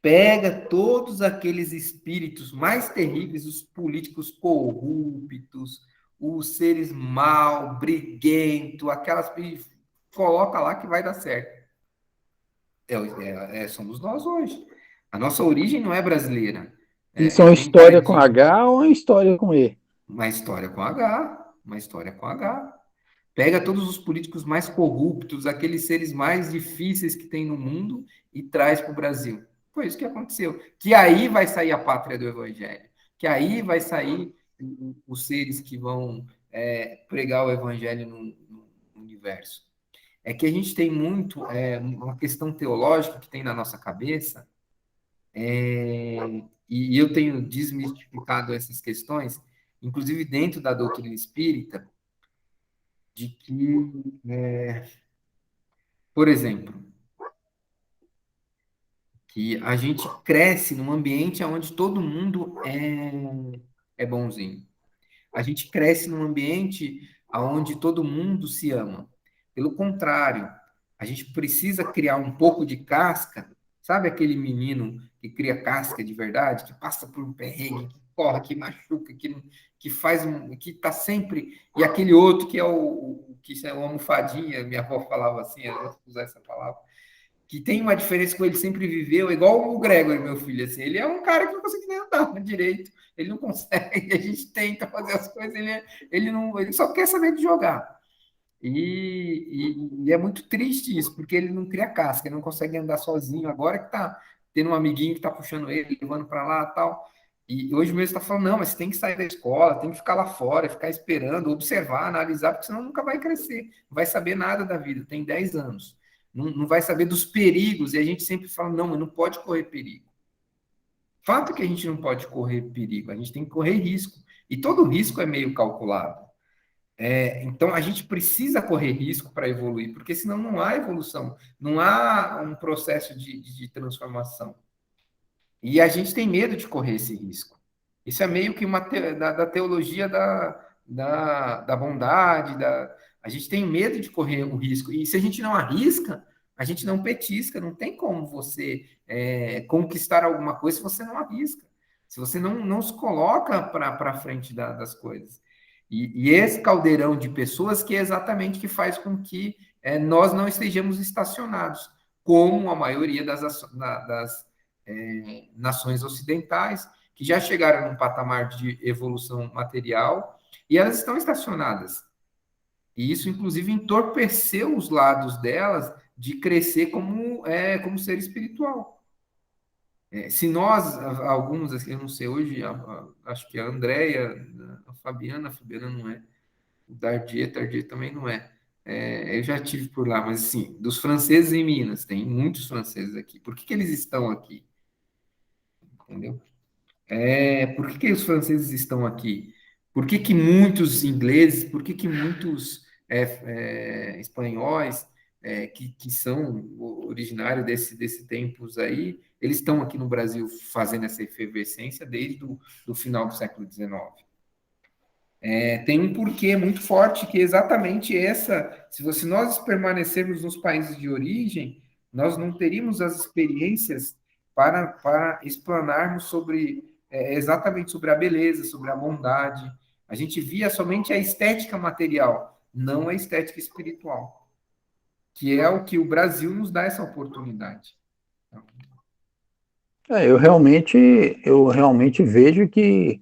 pega todos aqueles espíritos mais terríveis, os políticos corruptos, os seres mal, briguento, aquelas coloca lá que vai dar certo. Somos nós hoje. A nossa origem não é brasileira. Isso é uma Quem está história com H ou uma história com E? uma história com H, uma história com H. Pega todos os políticos mais corruptos, aqueles seres mais difíceis que tem no mundo e traz para o Brasil. Foi isso que aconteceu. Que aí vai sair a pátria do Evangelho. Que aí vai sair os seres que vão pregar o Evangelho no universo. É que a gente tem muito uma questão teológica que tem na nossa cabeça, e eu tenho desmistificado essas questões, inclusive dentro da doutrina espírita, de que, por exemplo, que a gente cresce num ambiente onde todo mundo é bonzinho. A gente cresce num ambiente onde todo mundo se ama. Pelo contrário, a gente precisa criar um pouco de casca. Sabe aquele menino que cria casca de verdade, que passa por um perrengue, que corre, que machuca, que faz, que tá sempre, e aquele outro que é que é o almofadinha, minha avó falava assim, eu vou usar essa palavra, que tem uma diferença com ele sempre viveu, igual o Gregory, meu filho, assim, ele é um cara que não consegue nem andar direito, ele não consegue, a gente tenta fazer as coisas, ele só quer saber de jogar. E é muito triste isso, porque ele não cria casca, ele não consegue andar sozinho. Agora que tá tendo um amiguinho que tá puxando ele, levando para lá e tal. E hoje mesmo está falando, não, mas você tem que sair da escola, tem que ficar lá fora, ficar esperando, observar, analisar, porque senão nunca vai crescer, não vai saber nada da vida, tem 10 anos. Não vai saber dos perigos, e a gente sempre fala, não, mas não pode correr perigo. Fato que a gente não pode correr perigo, a gente tem que correr risco. E todo risco é meio calculado. Então, a gente precisa correr risco para evoluir, porque senão não há evolução, não há um processo de transformação. E a gente tem medo de correr esse risco. Isso é meio que da teologia da bondade, a gente tem medo de correr o risco. E se a gente não arrisca, a gente não petisca, não tem como você conquistar alguma coisa se você não arrisca, se você não se coloca para frente das coisas. E esse caldeirão de pessoas que é exatamente que faz com que nós não estejamos estacionados, como a maioria das nações ocidentais, que já chegaram num patamar de evolução material, e elas estão estacionadas. E isso, inclusive, entorpeceu os lados delas de crescer como ser espiritual. Se nós, alguns, eu não sei, hoje, acho que a Andréia, a Fabiana não é, o Dardier também não é. Eu já tive por lá, mas assim, dos franceses em Minas, tem muitos franceses aqui. Por que eles estão aqui? Entendeu? Por que os franceses estão aqui? Por que muitos ingleses, por que muitos espanhóis, que são originários desse tempos aí, eles estão aqui no Brasil fazendo essa efervescência desde o final do século XIX? Tem um porquê muito forte, que é exatamente essa. Se nós permanecermos nos países de origem, nós não teríamos as experiências para explanarmos exatamente sobre a beleza, sobre a bondade. A gente via somente a estética material, não a estética espiritual, que é o que o Brasil nos dá essa oportunidade. Eu realmente vejo que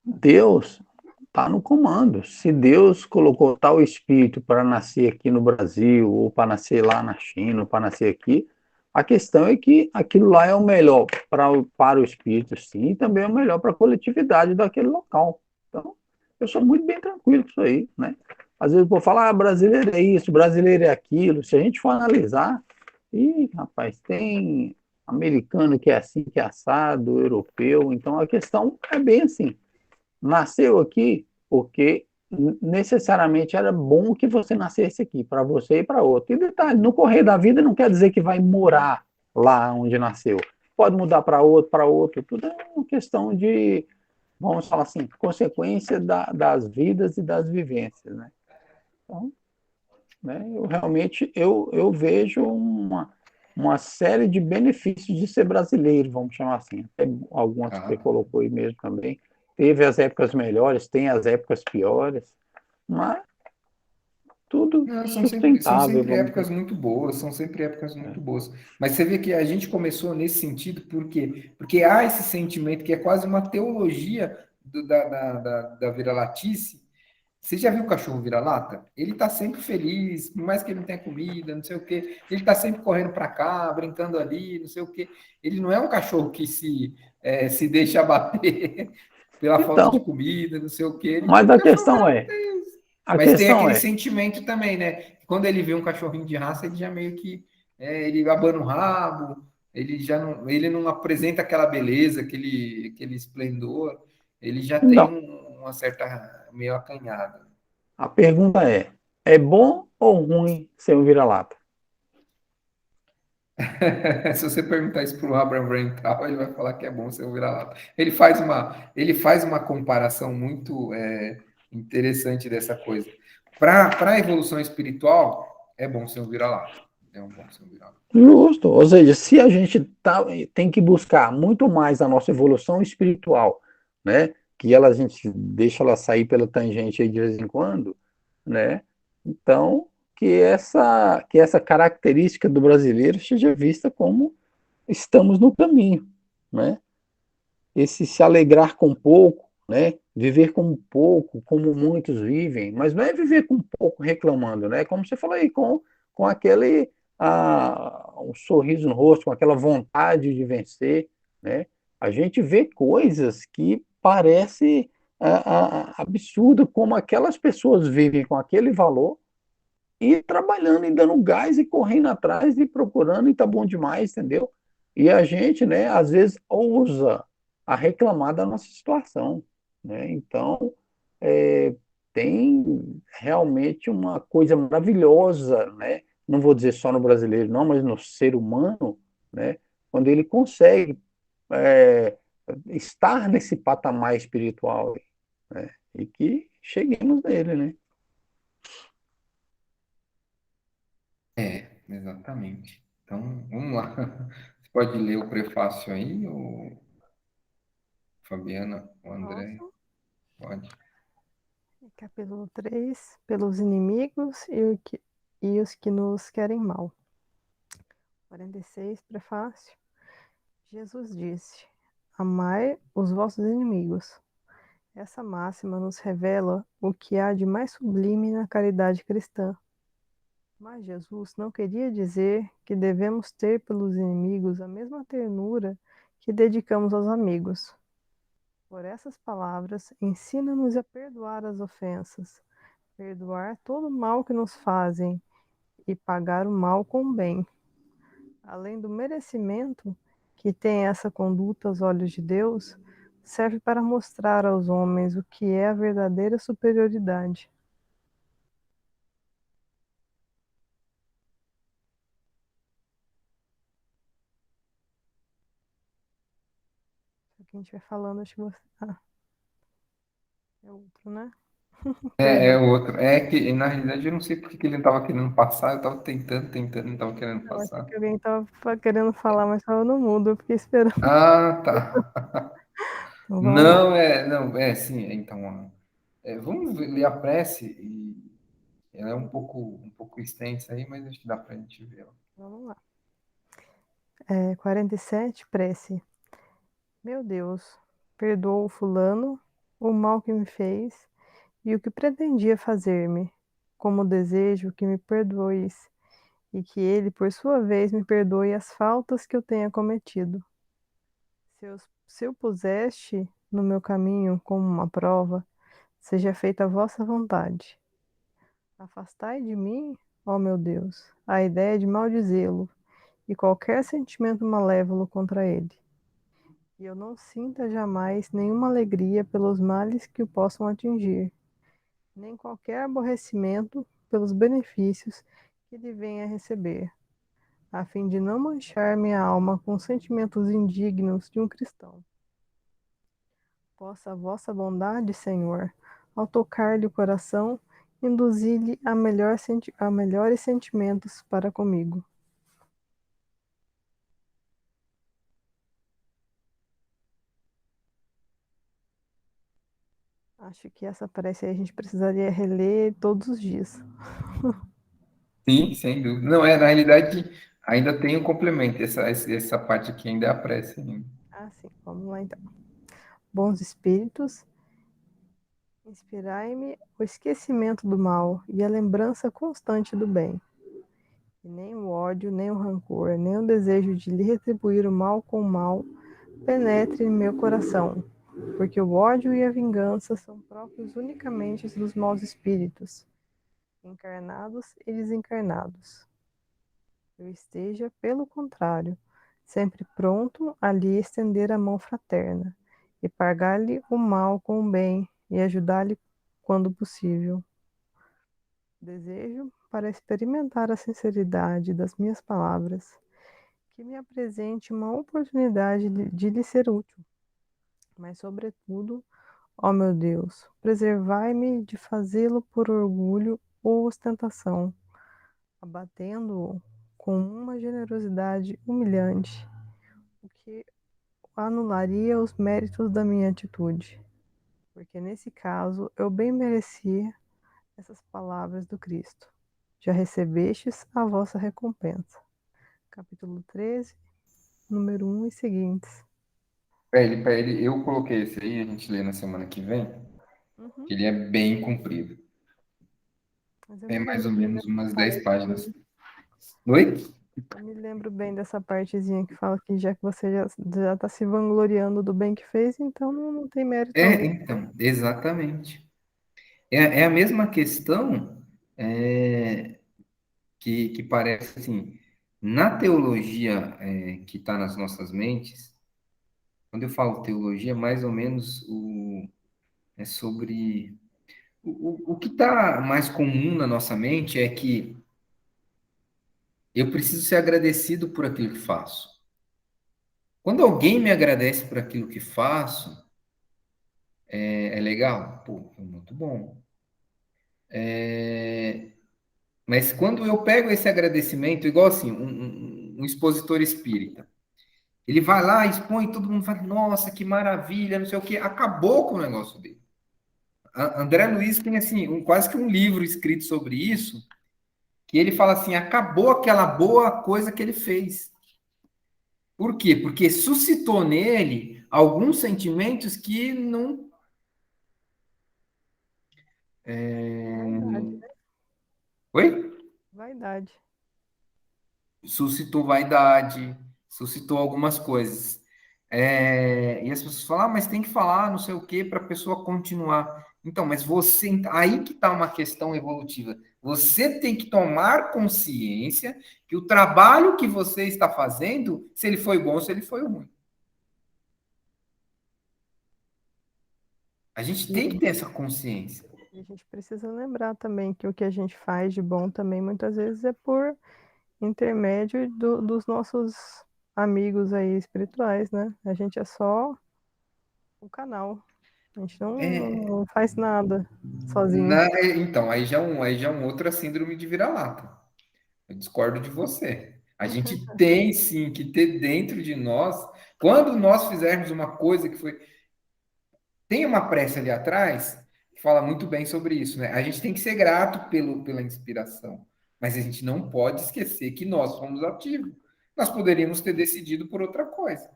Deus está no comando. Se Deus colocou tal espírito para nascer aqui no Brasil, ou para nascer lá na China, ou para nascer aqui, a questão é que aquilo lá é o melhor para o espírito, sim, e também é o melhor para a coletividade daquele local. Então, eu sou muito bem tranquilo com isso aí, né? Às vezes eu vou falar, brasileiro é isso, brasileiro é aquilo. Se a gente for analisar, rapaz, tem americano que é assim, que é assado, europeu. Então, a questão é bem assim. Nasceu aqui porque necessariamente era bom que você nascesse aqui, para você e para outro. E detalhe, no correr da vida não quer dizer que vai morar lá onde nasceu. Pode mudar para outro. Tudo é uma questão de, vamos falar assim, consequência das vidas e das vivências, né? Então, né, eu vejo uma série de benefícios de ser brasileiro, vamos chamar assim. Até algumas que você colocou aí mesmo também. Teve as épocas melhores, tem as épocas piores, mas tudo sustentável. São sempre épocas muito boas, Mas você vê que a gente começou nesse sentido, por quê? Porque há esse sentimento que é quase uma teologia da vira-latice. Você já viu o cachorro vira-lata? Ele tá sempre feliz, por mais que ele não tenha comida, não sei o quê. Ele tá sempre correndo para cá, brincando ali, não sei o quê. Ele não é um cachorro que se deixa abater pela falta de comida, não sei o quê. Mas a questão é... Mas tem aquele sentimento também, né? Quando ele vê um cachorrinho de raça, ele já meio que... ele abana o rabo, ele não apresenta aquela beleza, aquele esplendor. Ele já tem uma certa... meio acanhada. A pergunta é bom ou ruim ser um vira-lata? Se você perguntar isso para o Abraham Brental, ele vai falar que é bom ser um vira-lata. Ele faz uma comparação muito interessante dessa coisa. Para a evolução espiritual, é bom ser um vira-lata. Justo. Ou seja, se a gente tem que buscar muito mais a nossa evolução espiritual né? Que ela, a gente deixa ela sair pela tangente aí de vez em quando, né? Então, que essa característica do brasileiro seja vista como estamos no caminho, né? Esse se alegrar com pouco, né? Viver com pouco, como muitos vivem, mas não é viver com pouco reclamando, né? Como você falou aí, com aquele um sorriso no rosto, com aquela vontade de vencer, né? A gente vê coisas que parece absurdo como aquelas pessoas vivem com aquele valor e trabalhando e dando gás e correndo atrás e procurando e tá bom demais, entendeu? E a gente, né, às vezes ousa a reclamar da nossa situação, né? Então, é, tem realmente uma coisa maravilhosa, né? Não vou dizer só no brasileiro, não, mas no ser humano, né? Quando ele consegue é, estar nesse patamar espiritual, né? E que cheguemos nele, né? Exatamente. Então, vamos lá. Você pode ler o prefácio aí, ou Fabiana, o André? Posso? Pode. Capítulo 3, pelos inimigos e os que nos querem mal. 46, prefácio. Jesus disse: Amai os vossos inimigos. Essa máxima nos revela o que há de mais sublime na caridade cristã. Mas Jesus não queria dizer que devemos ter pelos inimigos a mesma ternura que dedicamos aos amigos. Por essas palavras, ensina-nos a perdoar as ofensas, perdoar todo o mal que nos fazem e pagar o mal com o bem. Além do merecimento que tem essa conduta aos olhos de Deus, serve para mostrar aos homens o que é a verdadeira superioridade. Aqui a gente vai falando, acho que você. Ah, é outro, né? É Perdão. outro. É que, na realidade, eu não sei porque que ele não estava querendo passar, eu estava tentando, não estava querendo Eu achei passar. que alguém estava querendo falar, mas estava no mudo. Eu fiquei esperando. Ah, tá. Então vamos lá. Não, sim, então, ó, vamos ler a prece, e ela é um pouco extensa aí, mas acho que dá pra gente ver. Ó. Vamos lá. 47, prece. Meu Deus, perdoa o fulano, o mal que me fez e o que pretendia fazer-me, como desejo que me perdoes e que ele, por sua vez, me perdoe as faltas que eu tenha cometido. Se eu puseste no meu caminho como uma prova, seja feita a vossa vontade. Afastai de mim, ó meu Deus, a ideia de maldizê-lo e qualquer sentimento malévolo contra ele. E eu não sinta jamais nenhuma alegria pelos males que o possam atingir, nem qualquer aborrecimento pelos benefícios que ele venha a receber, a fim de não manchar minha alma com sentimentos indignos de um cristão. Possa a vossa bondade, Senhor, ao tocar-lhe o coração, induzir-lhe a melhores sentimentos para comigo. Acho que essa prece aí a gente precisaria reler todos os dias. Sim, sem dúvida. Não, na realidade, ainda tem um complemento, essa parte aqui ainda é a prece ainda. Ah, sim, vamos lá então. Bons espíritos, inspirai-me o esquecimento do mal e a lembrança constante do bem. E nem o ódio, nem o rancor, nem o desejo de lhe retribuir o mal com o mal penetre em meu coração, porque o ódio e a vingança são próprios unicamente dos maus espíritos, encarnados e desencarnados. Eu esteja, pelo contrário, sempre pronto a lhe estender a mão fraterna, e pagar-lhe o mal com o bem, e ajudar-lhe quando possível. Desejo, para experimentar a sinceridade das minhas palavras, que me apresente uma oportunidade de lhe ser útil, mas, sobretudo, ó meu Deus, preservai-me de fazê-lo por orgulho ou ostentação, abatendo-o com uma generosidade humilhante, o que anularia os méritos da minha atitude, porque nesse caso eu bem merecia essas palavras do Cristo. Já recebestes a vossa recompensa. Capítulo 13, número 1 e seguintes. Para ele, eu coloquei esse aí, a gente lê na semana que vem, Uhum. que ele é bem comprido. Mas eu É me mais ou lembro bem menos dessa umas 10 parte. páginas. Oi? Eu me lembro bem dessa partezinha que fala que já que você já está se vangloriando do bem que fez, então não tem mérito algum. Então, exatamente. É a mesma questão que parece assim, na teologia que está nas nossas mentes, quando eu falo teologia, mais ou menos é sobre. O que está mais comum na nossa mente é que eu preciso ser agradecido por aquilo que faço. Quando alguém me agradece por aquilo que faço, é legal? Pô, é muito bom. Mas quando eu pego esse agradecimento, igual assim, um expositor espírita, ele vai lá, expõe, todo mundo fala, nossa, que maravilha, não sei o quê, acabou com o negócio dele. André Luiz tem assim, quase que um livro escrito sobre isso, que ele fala assim, acabou aquela boa coisa que ele fez. Por quê? Porque suscitou nele alguns sentimentos que não. Vaidade, né? Oi? Vaidade. Suscitou vaidade, suscitou algumas coisas. E as pessoas falam, mas tem que falar não sei o quê para a pessoa continuar. Então, mas você. Aí que está uma questão evolutiva. Você tem que tomar consciência que o trabalho que você está fazendo, se ele foi bom, se ele foi ruim. A gente tem que ter essa consciência. E a gente precisa lembrar também que o que a gente faz de bom também muitas vezes é por intermédio dos nossos amigos aí espirituais, né? A gente é só o canal. A gente não faz nada sozinho. Então, aí já é um outra síndrome de vira-lata. Eu discordo de você. A gente tem sim que ter dentro de nós, quando nós fizermos uma coisa que foi. Tem uma prece ali atrás que fala muito bem sobre isso, né? A gente tem que ser grato pela inspiração, mas a gente não pode esquecer que nós fomos ativos. Nós poderíamos ter decidido por outra coisa.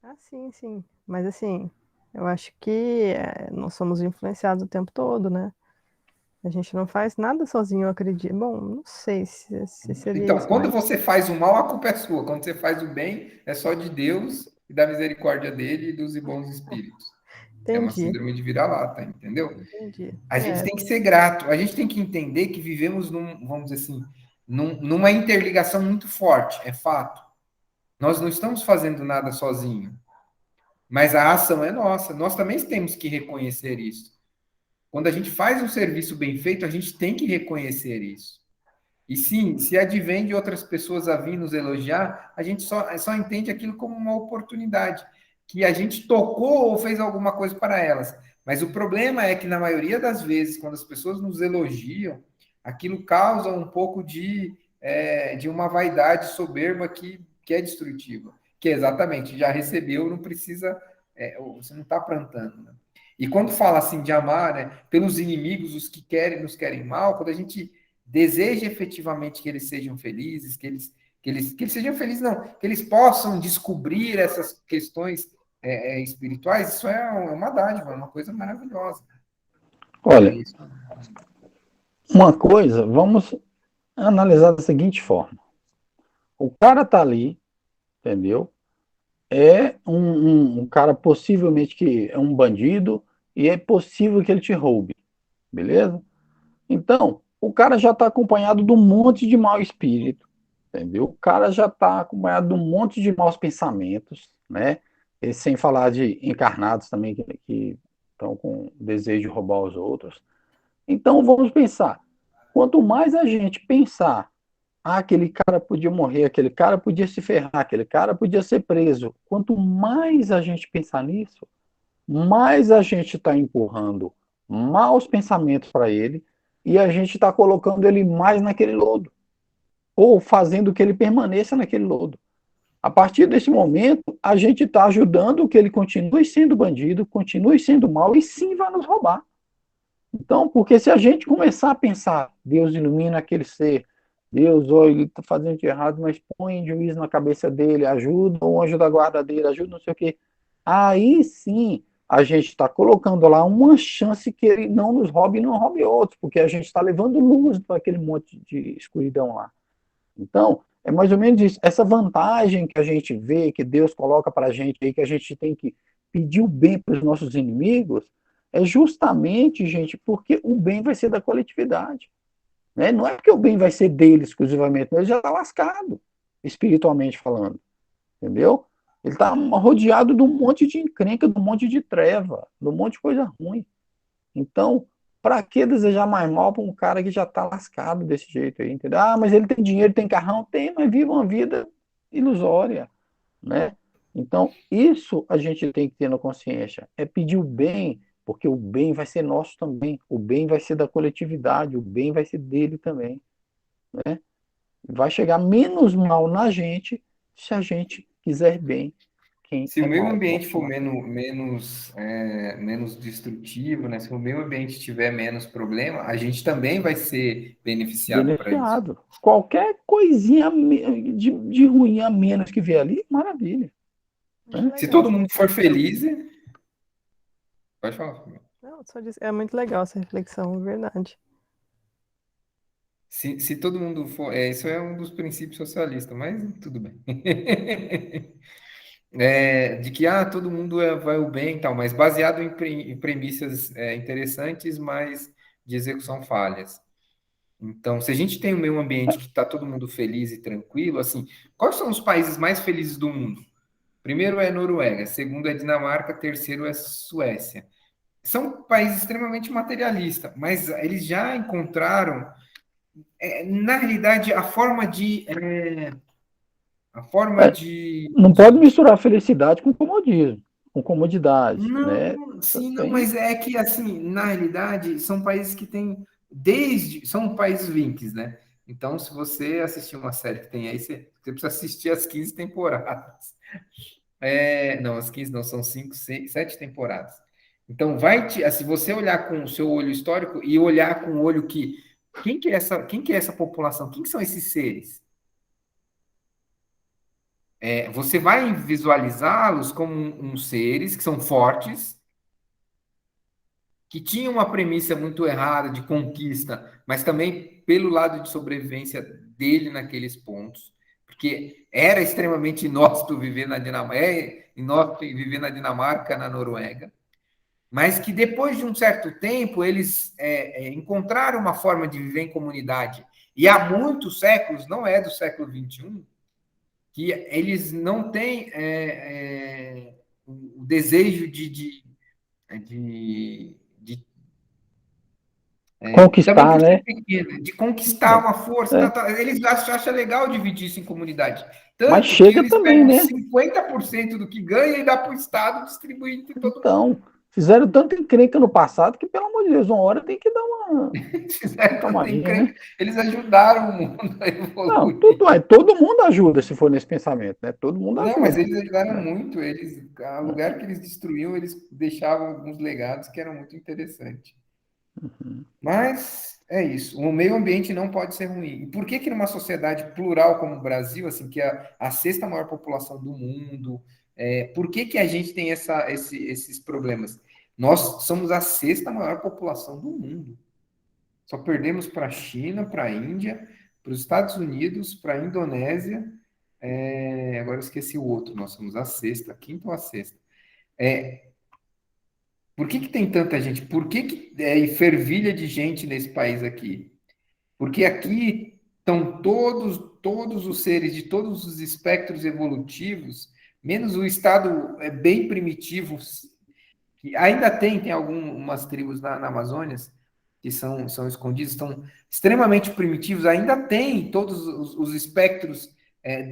Ah, sim, sim. Mas assim, eu acho que nós somos influenciados o tempo todo, né? A gente não faz nada sozinho, eu acredito. Bom, não sei se seria Então, isso, quando mas você faz o mal, a culpa é sua. Quando você faz o bem, é só de Deus e da misericórdia dele e dos bons espíritos. É uma entendi, síndrome de vira-lata, entendeu? entendi. A gente tem que ser grato, a gente tem que entender que vivemos vamos dizer assim, numa interligação muito forte, é fato. Nós não estamos fazendo nada sozinho, mas a ação é nossa. Nós também temos que reconhecer isso. Quando a gente faz um serviço bem feito, a gente tem que reconhecer isso. E sim, se advém de outras pessoas a vir nos elogiar, a gente só entende aquilo como uma oportunidade, que a gente tocou ou fez alguma coisa para elas. Mas o problema é que, na maioria das vezes, quando as pessoas nos elogiam, aquilo causa um pouco de uma vaidade soberba que é destrutiva. Que é exatamente, já recebeu, não precisa, você não está plantando. Né? E quando fala assim de amar, né, pelos inimigos, os que nos querem mal, quando a gente deseja efetivamente que eles sejam felizes, que eles sejam felizes, não, que eles possam descobrir essas questões espirituais, isso é uma dádiva, é uma coisa maravilhosa. É Olha, isso. uma coisa, vamos analisar da seguinte forma. O cara tá ali, entendeu? É um cara possivelmente que é um bandido e é possível que ele te roube, beleza? Então, o cara já está acompanhado de um monte de mau espírito, entendeu? O cara já está acompanhado de um monte de maus pensamentos, né? E sem falar de encarnados também que estão com desejo de roubar os outros. Então, vamos pensar. Quanto mais a gente pensar, aquele cara podia morrer, aquele cara podia se ferrar, aquele cara podia ser preso. Quanto mais a gente pensar nisso, mais a gente está empurrando maus pensamentos para ele e a gente está colocando ele mais naquele lodo, ou fazendo que ele permaneça naquele lodo. A partir desse momento, a gente está ajudando que ele continue sendo bandido, continue sendo mal e sim vai nos roubar. Então, porque se a gente começar a pensar, Deus ilumina aquele ser, Deus, olha, ele está fazendo de errado, mas põe juízo na cabeça dele, ajuda o anjo da guarda dele, ajuda não sei o quê. Aí sim, a gente está colocando lá uma chance que ele não nos roube e não roube outros, porque a gente está levando luz para aquele monte de escuridão lá. Então, é mais ou menos isso. Essa vantagem que a gente vê, que Deus coloca para a gente aí, que a gente tem que pedir o bem para os nossos inimigos, é justamente, gente, porque o bem vai ser da coletividade. Né? Não é porque o bem vai ser dele exclusivamente, mas ele já está lascado, espiritualmente falando. Entendeu? Ele está rodeado de um monte de encrenca, de um monte de treva, de um monte de coisa ruim. Então, para que desejar mais mal para um cara que já está lascado desse jeito aí, entendeu? Ah, mas ele tem dinheiro, tem carrão, tem, mas vive uma vida ilusória, né? Então, isso a gente tem que ter na consciência, é pedir o bem, porque o bem vai ser nosso também, o bem vai ser da coletividade, o bem vai ser dele também, né? Vai chegar menos mal na gente se a gente quiser bem quem Se o é meio mal. ambiente for menos destrutivo, né? Se o meio ambiente tiver menos problema, a gente também vai ser beneficiado para isso. Beneficiado. Qualquer coisinha de ruim a menos que vier ali, maravilha. Muito Né? Se legal. todo mundo for feliz, pode falar. Não, só disse, é muito legal essa reflexão, verdade. Se todo mundo for. Isso é um dos princípios socialistas, mas tudo bem. De que todo mundo vai o bem e tal, mas baseado em premissas interessantes, mas de execução falhas. Então, se a gente tem um meio ambiente que está todo mundo feliz e tranquilo, assim, quais são os países mais felizes do mundo? Primeiro é Noruega, segundo é Dinamarca, terceiro é Suécia. São países extremamente materialistas, mas eles já encontraram, na realidade, a forma É, não pode misturar felicidade com comodismo, com comodidade, né? Não, sim, não, Tem, mas é que, assim, na realidade, são países que têm são países vinques, né? Então, se você assistir uma série que tem aí, você precisa assistir as 15 temporadas. Não, as 15 não, são 5, 6, 7 temporadas. Então, se você olhar com o seu olho histórico e olhar com o olho quem que é essa população? Quem que são esses seres? Você vai visualizá-los como uns seres que são fortes, que tinham uma premissa muito errada de conquista, mas também pelo lado de sobrevivência dele naqueles pontos, porque era extremamente inóspito viver na Dinamarca, inóspito viver na Dinamarca, na Noruega, mas que depois de um certo tempo eles encontraram uma forma de viver em comunidade. E há muitos séculos, não é do século XXI, que eles não têm o desejo de também conquistar, por ser né? pequeno, de conquistar uma força. É. Eles acham legal dividir isso em comunidade. Mas Tanto que chega eles também, pegam né? 50% do que ganha e dá para o Estado distribuir entre todo mundo. Então, fizeram tanto encrenca no passado que, pelo amor de Deus, uma hora tem que dar uma Tem calmadinha, né? crente, eles ajudaram o mundo a Não, evoluir. todo mundo ajuda se for nesse pensamento, né? Todo mundo Não, mas ajuda. eles ajudaram Né? muito. A lugar que eles destruíam, eles deixavam alguns legados que eram muito interessantes. Mas é isso. O meio ambiente não pode ser ruim. E por que que numa sociedade plural como o Brasil, assim, que é a sexta maior população do mundo, por que que a gente tem esses problemas? Nós somos a sexta maior população do mundo. Só perdemos para a China, para a Índia, para os Estados Unidos, para a Indonésia. Agora eu esqueci o outro. Nós somos a sexta, a quinta ou a sexta. Por que que tem tanta gente? Por que que fervilha de gente nesse país aqui? Porque aqui estão todos os seres de todos os espectros evolutivos, menos o estado bem primitivo, que ainda tem algumas tribos na Amazônia que são escondidos, estão extremamente primitivos, ainda tem todos os espectros,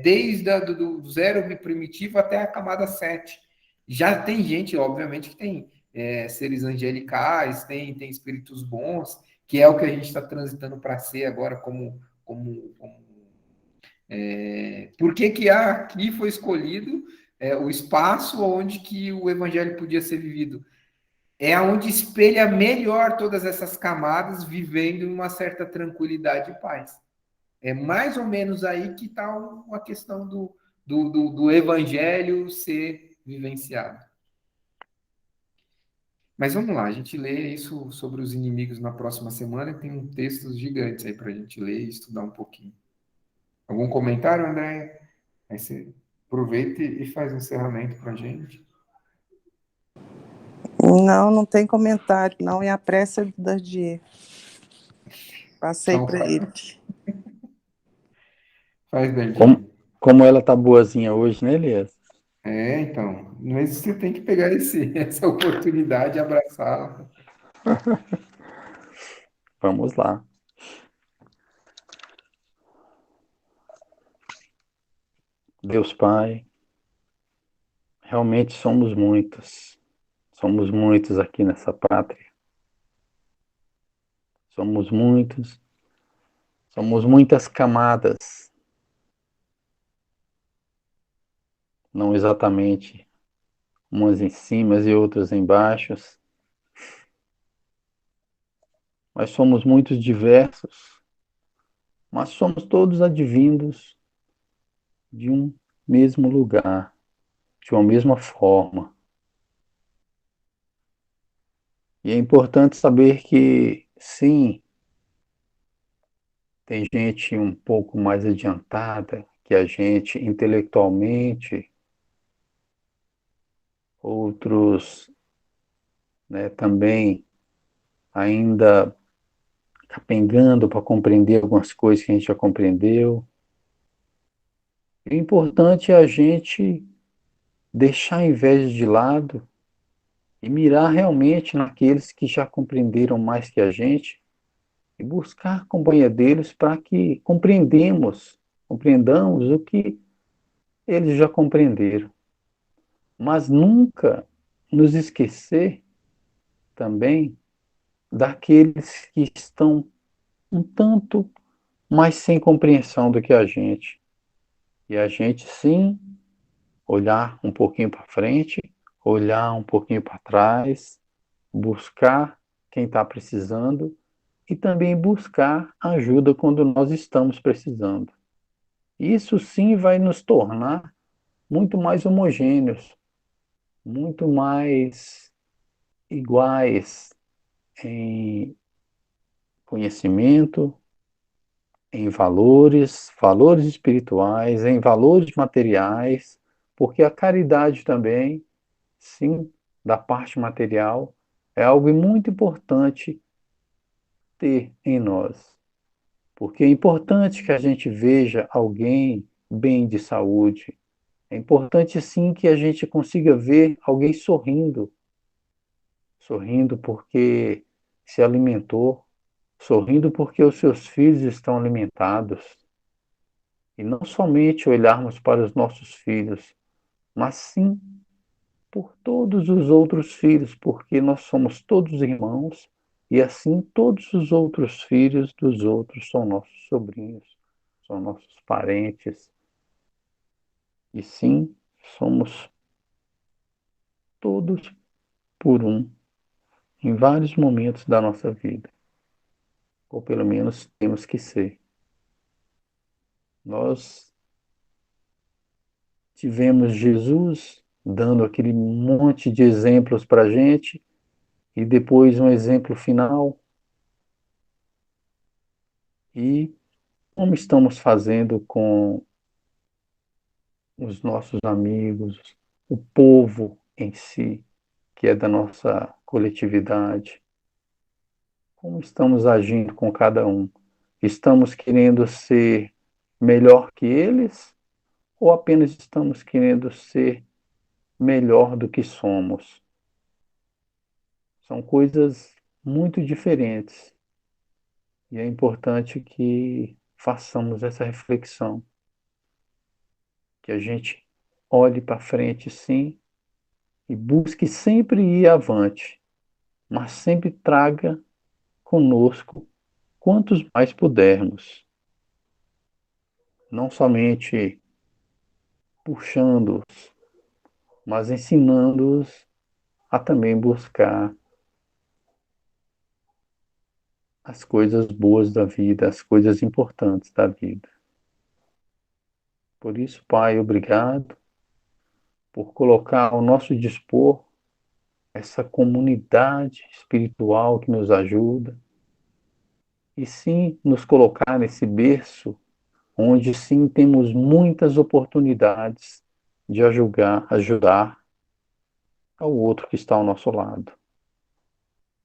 desde do zero primitivo até a camada 7. Já tem gente, obviamente, que tem seres angelicais, tem espíritos bons, que é o que a gente está transitando para ser agora como Por que que aqui foi escolhido o espaço onde que o evangelho podia ser vivido? É onde espelha melhor todas essas camadas, vivendo em uma certa tranquilidade e paz. É mais ou menos aí que está uma questão do evangelho ser vivenciado. Mas vamos lá, a gente lê isso sobre os inimigos na próxima semana, tem um textos gigantes aí para a gente ler e estudar um pouquinho. Algum comentário, André? Aí você aproveita e faz um encerramento para a gente. Não, não tem comentário, não. É a pressa do Dardier. Passei Então, para ele. faz Como, Dandinho. como ela tá boazinha hoje, né, Elias? Então, mas você tem que pegar essa oportunidade e abraçá-la. Vamos lá. Deus Pai, realmente somos muitos aqui nessa pátria, somos muitos, somos muitas camadas, não exatamente umas em cima e outras embaixo, mas somos muitos diversos, mas somos todos advindos de um mesmo lugar, de uma mesma forma. E é importante saber que, sim, tem gente um pouco mais adiantada que a gente intelectualmente, outros, né, também ainda capengando para compreender algumas coisas que a gente já compreendeu. O importante é a gente deixar a inveja de lado e mirar realmente naqueles que já compreenderam mais que a gente e buscar a companhia deles para que compreendamos o que eles já compreenderam. Mas nunca nos esquecer também daqueles que estão um tanto mais sem compreensão do que a gente. E a gente sim olhar um pouquinho para frente, olhar um pouquinho para trás, buscar quem está precisando e também buscar ajuda quando nós estamos precisando. Isso sim vai nos tornar muito mais homogêneos, muito mais iguais em conhecimento, em valores, valores espirituais, em valores materiais, porque a caridade também, sim, da parte material, é algo muito importante ter em nós. Porque é importante que a gente veja alguém bem de saúde. É importante sim que a gente consiga ver alguém sorrindo, sorrindo porque se alimentou, sorrindo porque os seus filhos estão alimentados. E não somente olharmos para os nossos filhos, mas sim por todos os outros filhos, porque nós somos todos irmãos e assim todos os outros filhos dos outros são nossos sobrinhos, são nossos parentes. E sim, somos todos por um em vários momentos da nossa vida, ou pelo menos temos que ser. Nós tivemos Jesus dando aquele monte de exemplos para a gente, e depois um exemplo final. E como estamos fazendo com os nossos amigos, o povo em si, que é da nossa coletividade? Como estamos agindo com cada um? Estamos querendo ser melhor que eles ou apenas estamos querendo ser melhor do que somos? São coisas muito diferentes e é importante que façamos essa reflexão, que a gente olhe para frente, sim, e busque sempre ir avante, mas sempre traga conosco quantos mais pudermos. Não somente puxando-os, mas ensinando-os a também buscar as coisas boas da vida, as coisas importantes da vida. Por isso, Pai, obrigado por colocar ao nosso dispor essa comunidade espiritual que nos ajuda, e sim nos colocar nesse berço onde sim temos muitas oportunidades de ajudar ao outro que está ao nosso lado.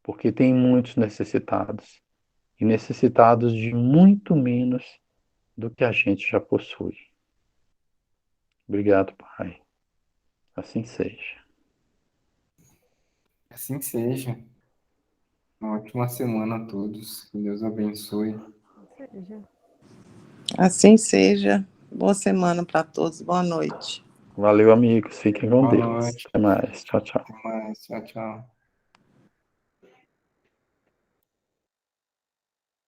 Porque tem muitos necessitados, e necessitados de muito menos do que a gente já possui. Obrigado, Pai. Assim seja. Assim seja. Uma ótima semana a todos. Que Deus abençoe. Seja. Assim seja. Boa semana para todos. Boa noite. Valeu, amigos. Fiquem com Boa Deus. noite. Até mais. Tchau, tchau. Até mais. Tchau, tchau.